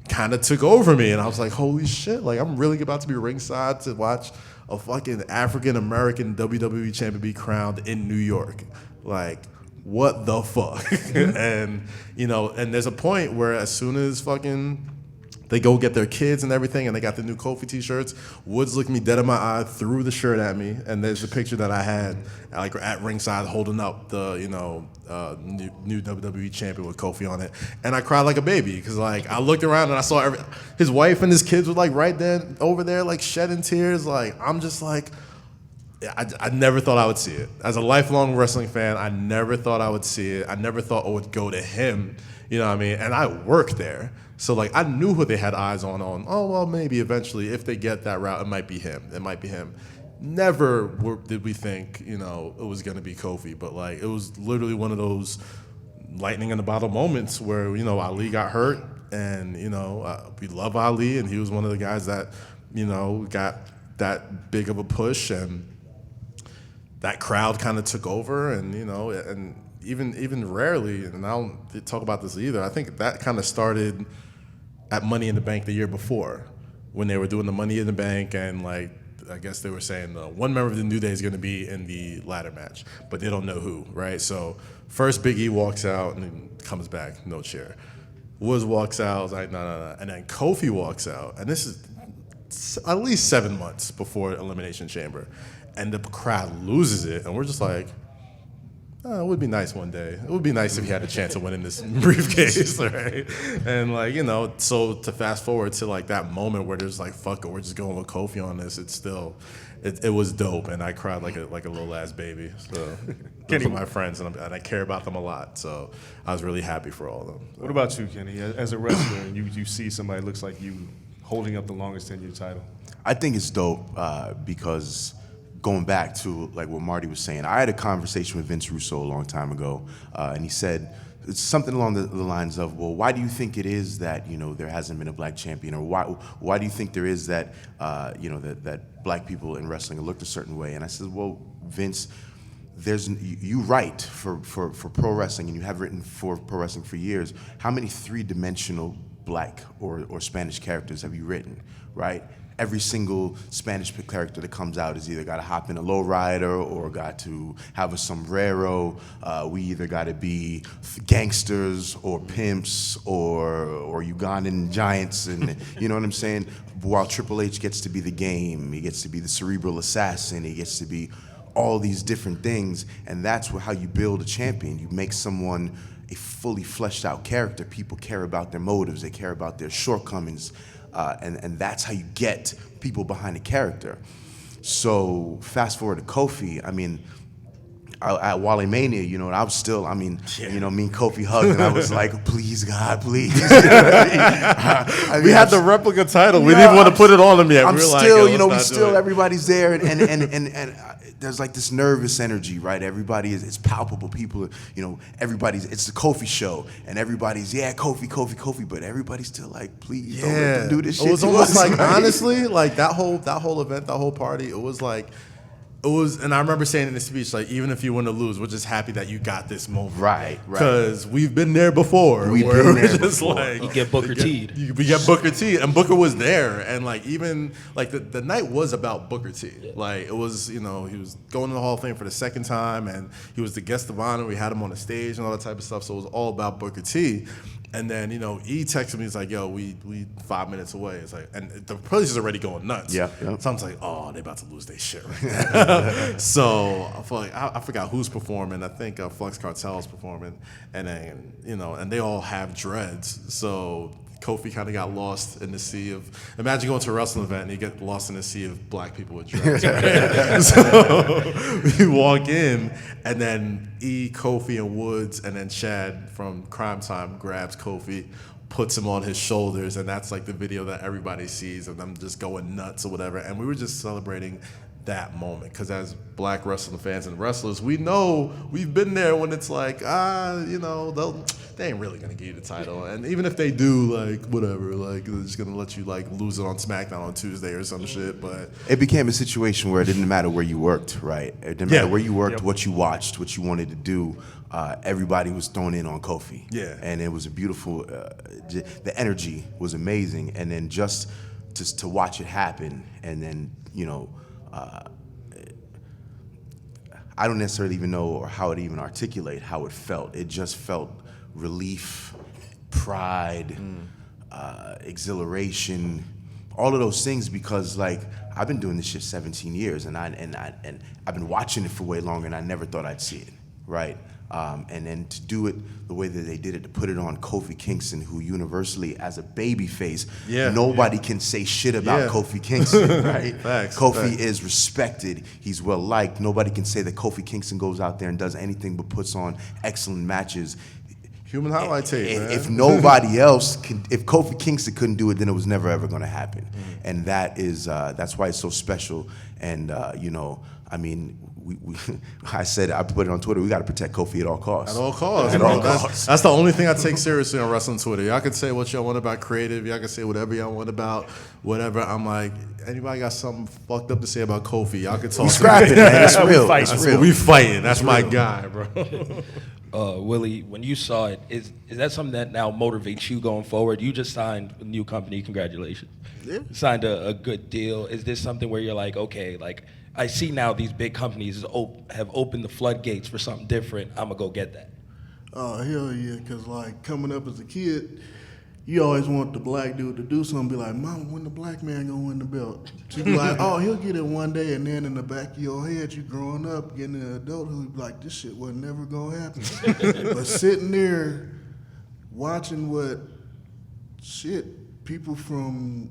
kind of took over me. And I was like, holy shit, like, I'm really about to be ringside to watch a fucking African-American WWE champion be crowned in New York. Like, what the fuck? And, and there's a point where as soon as fucking they go get their kids and everything, and they got the new Kofi t-shirts, Woods looked me dead in my eye, threw the shirt at me, and there's a picture that I had like at ringside holding up the, new WWE champion with Kofi on it, and I cried like a baby, because like I looked around and I saw his wife and his kids were like right there over there like shedding tears. Like I'm just like, I never thought I would see it. As a lifelong wrestling fan, I never thought I would see it. I never thought it would go to him, you know what I mean? And I worked there. So like I knew who they had eyes on, oh, well, maybe eventually if they get that route, it might be him. Never did we think, it was going to be Kofi. But like it was literally one of those lightning in the bottle moments where, Ali got hurt and, we love Ali, and he was one of the guys that, got that big of a push, and that crowd kind of took over, and and even rarely, and I don't talk about this either, I think that kind of started at Money in the Bank the year before, when they were doing the Money in the Bank, and like I guess they were saying one member of the New Day is going to be in the ladder match, but they don't know who, right? So first Big E walks out and then comes back, no chair. Woods walks out, I was like, no. And then Kofi walks out, and this is at least 7 months before Elimination Chamber, and the crowd loses it, and we're just like, it would be nice one day. It would be nice if he had a chance of winning this briefcase, right? And like, so to fast forward to like that moment where there's like, fuck it, we're just going with Kofi on this. It's still, it was dope, and I cried like a little ass baby. So those are my friends, and I care about them a lot. So I was really happy for all of them. So. What about you, Kenny? As a wrestler, and you see somebody that looks like you holding up the longest tenured title. I think it's dope because going back to like what Marty was saying, I had a conversation with Vince Russo a long time ago, and he said it's something along the lines of, well, why do you think it is that there hasn't been a black champion, or why do you think there is that that black people in wrestling are looked a certain way? And I said, well, Vince, you write for pro wrestling, and you have written for pro wrestling for years. How many three-dimensional black or Spanish characters have you written, right? Every single Spanish character that comes out is either got to hop in a lowrider or got to have a sombrero. We either got to be gangsters or pimps or Ugandan giants, and you know what I'm saying? While Triple H gets to be the game, he gets to be the cerebral assassin, he gets to be all these different things, and that's how you build a champion. You make someone a fully fleshed out character. People care about their motives, they care about their shortcomings. And that's how you get people behind a character. So fast forward to Kofi, I mean, at Wally Mania, I was still, me and Kofi hugged, and I was like, please, God, please. We had the replica title. We didn't want to put it on him yet. I'm we were still, like, everybody's there, and there's like this nervous energy, right? Everybody it's palpable. People, it's the Kofi show, and everybody's, Kofi, but everybody's still like, please don't let them do this shit. It was almost like, honestly, like that whole event, that whole party, it was like, and I remember saying in the speech, like, even if you win or lose, we're just happy that you got this moment. Right. Because we've been there before. We've been there before. Like, you get Booker T. We get Booker T. And Booker was there. And, like, even, like, the night was about Booker T. Yeah. Like, it was, he was going to the Hall of Fame for the second time, and he was the guest of honor. We had him on the stage and all that type of stuff. So it was all about Booker T. And then, E texted me, he's like, yo, we 5 minutes away. It's like, and the place is already going nuts. Yeah. So I'm like, oh, they about to lose their shit right now. So I feel like, I forgot who's performing. I think Flux Cartel's performing. And then, and they all have dreads. So Kofi kind of got lost in the sea of, imagine going to a wrestling event and you get lost in the sea of black people with dreads, right? So we walk in, and then Kofi, and Woods, and then Chad from Crime Time grabs Kofi, puts him on his shoulders, and that's like the video that everybody sees of them just going nuts or whatever. And we were just celebrating that moment, because as black wrestling fans and wrestlers, we know we've been there when it's like, they ain't really gonna give you the title, and even if they do, like, whatever, like, they're just gonna let you like lose it on SmackDown on Tuesday or some shit. But it became a situation where it didn't matter where you worked, right? It didn't matter where you worked, what you watched, what you wanted to do. Everybody was thrown in on Kofi. Yeah, and it was a beautiful. The energy was amazing, and then just to watch it happen, and then I don't necessarily even know or how to even articulate how it felt. It just felt relief, pride, exhilaration, all of those things, because like I've been doing this shit 17 years and I've been watching it for way longer, and I never thought I'd see it, right? And then to do it the way that they did it, to put it on Kofi Kingston, who universally, as a babyface, nobody can say shit about Kofi Kingston, right? Kofi is respected. He's well liked. Nobody can say that Kofi Kingston goes out there and does anything but puts on excellent matches. Human highlight tape, man. If nobody else can, if Kofi Kingston couldn't do it, then it was never ever going to happen. And that's why it's so special. And you know, I mean, I put it on Twitter, we got to protect Kofi at all costs. At all costs. At all costs. That's the only thing I take seriously on wrestling Twitter. Y'all can say what y'all want about creative. Y'all can say whatever y'all want about whatever. I'm like, anybody got something fucked up to say about Kofi? Y'all can talk. We scrapping, man. It's real. We fighting. That's my guy, bro. Willie, when you saw it, is that something that now motivates you going forward? You just signed a new company. Congratulations. Yeah. Signed a good deal. Is this something where you're like, okay, like, I see now these big companies have opened the floodgates for something different. I'm going to go get that. Oh, hell yeah, because, like, coming up as a kid, you always want the black dude to do something, be like, Mama, when the black man going to win the belt? She'd be like, oh, he'll get it one day, and then in the back of your head, you growing up, getting into adulthood, you be like, this shit was never going to happen. But sitting there watching people from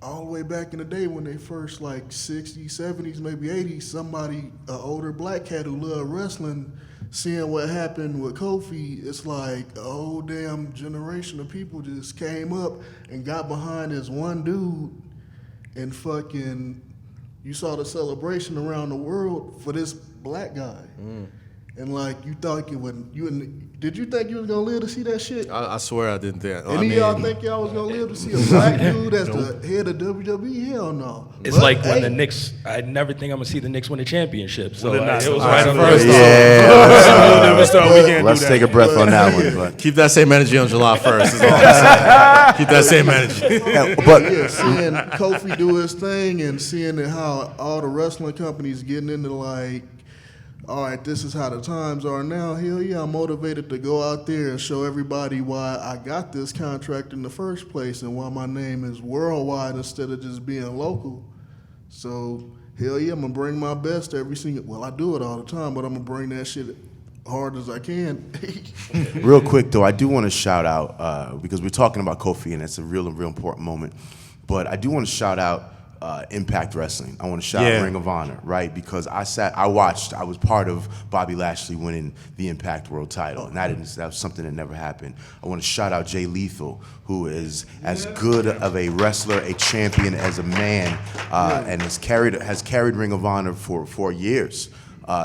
all the way back in the day when they first, like, 60s, 70s, maybe 80s, somebody, an older black cat who loved wrestling, seeing what happened with Kofi, it's like a whole damn generation of people just came up and got behind this one dude, and fucking, you saw the celebration around the world for this black guy. And like, you thought did you think you was gonna live to see that shit? I swear I didn't think. Any of y'all think y'all was gonna live to see a black dude that's the head of WWE? Hell no. It's but, like when the Knicks, I never think I'm gonna see the Knicks win a championship. So it was right on the first. Let's take a breath on that one. But keep that same energy on July 1st. Is all I'm saying. Keep that same energy. But seeing Kofi do his thing and seeing how all the wrestling companies getting into like, all right, this is how the times are now. Hell yeah, I'm motivated to go out there and show everybody why I got this contract in the first place and why my name is worldwide instead of just being local. So, hell yeah, I'm going to bring my best every single, well, I do it all the time, but I'm going to bring that shit hard as I can. Real quick, though, I do want to shout out, because we're talking about Kofi, and it's a real important moment, but I do want to shout out Impact Wrestling. I want to shout out Ring of Honor, right? Because I was part of Bobby Lashley winning the Impact World title, and that was something that never happened. I want to shout out Jay Lethal, who is as good of a wrestler, a champion as a man, and has carried Ring of Honor for years.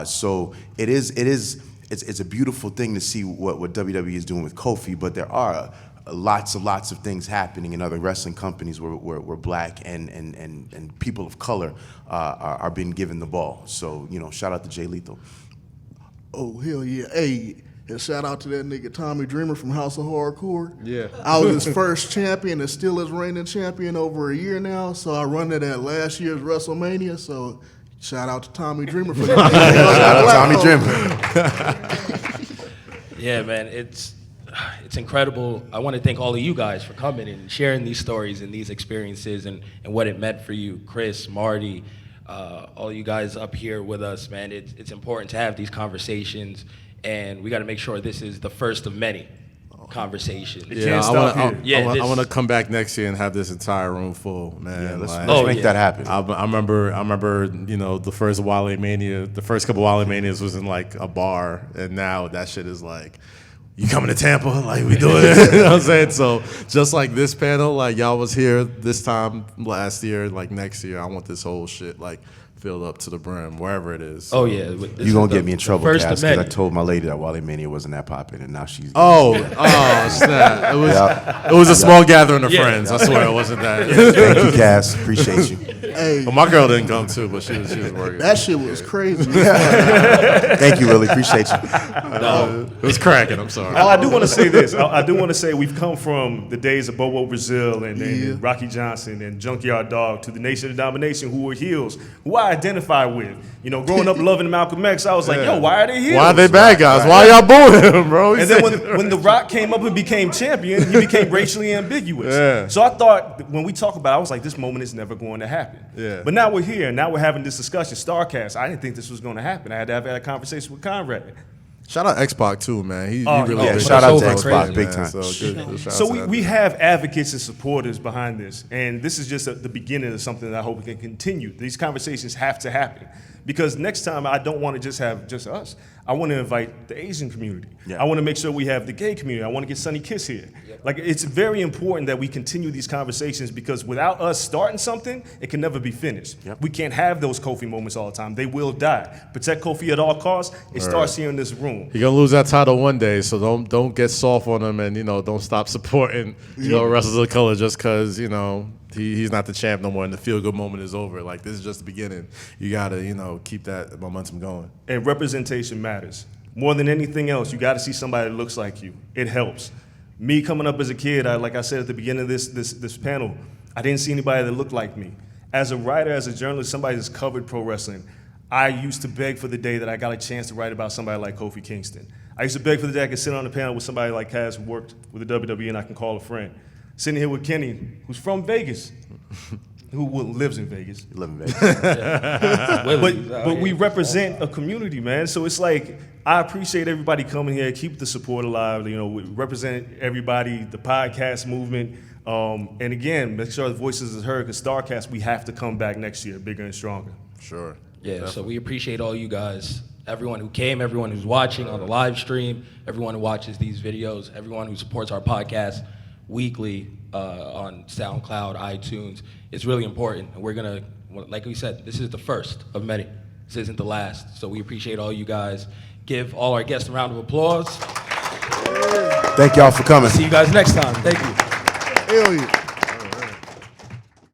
So it's a beautiful thing to see what WWE is doing with Kofi, but there are lots of things happening in other wrestling companies where black and people of color are being given the ball. So, you know, shout out to Jay Lethal. Oh, hell yeah. Hey, and shout out to that nigga Tommy Dreamer from House of Hardcore. Yeah. I was his first champion and still is reigning champion over a year now. So I run it at last year's WrestleMania. So shout out to Tommy Dreamer for that. Shout out Tommy Dreamer. Yeah, man, it's incredible. I want to thank all of you guys for coming and sharing these stories and these experiences and what it meant for you. Chris, Marty, all you guys up here with us, man. It's important to have these conversations, and we got to make sure this is the first of many conversations. Yeah, I want to come back next year and have this entire room full, man. Yeah, let's make that happen. I remember, you know, the first couple Wale Manias was in like a bar, and now that shit is like, you coming to Tampa? Like, we doing it. You know what I'm saying? So just like this panel, like y'all was here this time last year, like next year, I want this whole shit like filled up to the brim, wherever it is. Oh yeah, you're gonna get me in trouble, Cass, because I told my lady that Wale Mania wasn't that popping, and now she's. Snap! It was a small gathering of friends. I swear it wasn't that. Thank you, Cass. Appreciate you. Hey, well, my girl didn't come too, but she was working. That shit was crazy. Thank you, Willie. Appreciate you. It was cracking. I'm sorry. I do want to say this. I do want to say we've come from the days of Bobo Brazil and Rocky Johnson and Junkyard Dog to the Nation of Domination, who were heels, who I identify with. You know, growing up loving Malcolm X, I was like, yo, why are they here? Why are they bad guys? Why y'all booing him, bro? And then when The Rock came up and became champion, he became racially ambiguous. Yeah. So I thought, when we talk about it, I was like, this moment is never going to happen. Yeah. But now we're here. Now we're having this discussion. Starrcast, I didn't think this was going to happen. I had to have a conversation with Conrad. Shout out X-Pac too, man. He Oh, really yeah, big. shout out to X-Pac, X-Pac, man. big time. So good shout So out to that. we have advocates and supporters behind this, and this is just the beginning of something that I hope we can continue. These conversations have to happen, because next time I don't want to just have just us. I want to invite the Asian community. Yeah. I want to make sure we have the gay community. I want to get Sonny Kiss here. Like, it's very important that we continue these conversations, because without us starting something, it can never be finished. Yep. We can't have those Kofi moments all the time. They will die. Protect Kofi at all costs. It starts here in this room. You're gonna lose that title one day, so don't get soft on him, and don't stop supporting wrestlers of color just because he's not the champ no more, and the feel good moment is over. Like, this is just the beginning. You gotta keep that momentum going. And representation matters. More than anything else, you got to see somebody that looks like you. It helps. Me coming up as a kid, like I said at the beginning of this panel, I didn't see anybody that looked like me. As a writer, as a journalist, somebody that's covered pro wrestling, I used to beg for the day that I got a chance to write about somebody like Kofi Kingston. I used to beg for the day I could sit on the panel with somebody like Kaz, who worked with the WWE, and I can call a friend. Sitting here with Kenny, who's from Vegas, who lives in Vegas. You live in Vegas. But we represent a community, man. So it's like, I appreciate everybody coming here, keep the support alive. We represent everybody, the podcast movement. And again, make sure the voices is heard, because Starrcast, we have to come back next year bigger and stronger. Sure. Yeah, Definitely. so we appreciate all you guys, everyone who came, everyone who's watching on the live stream, everyone who watches these videos, everyone who supports our podcast weekly on SoundCloud, iTunes. It's really important. And we're going to, like we said, this is the first of many. This isn't the last. So we appreciate all you guys. Give all our guests a round of applause. Thank y'all for coming. See you guys next time. Thank you. Hell yeah.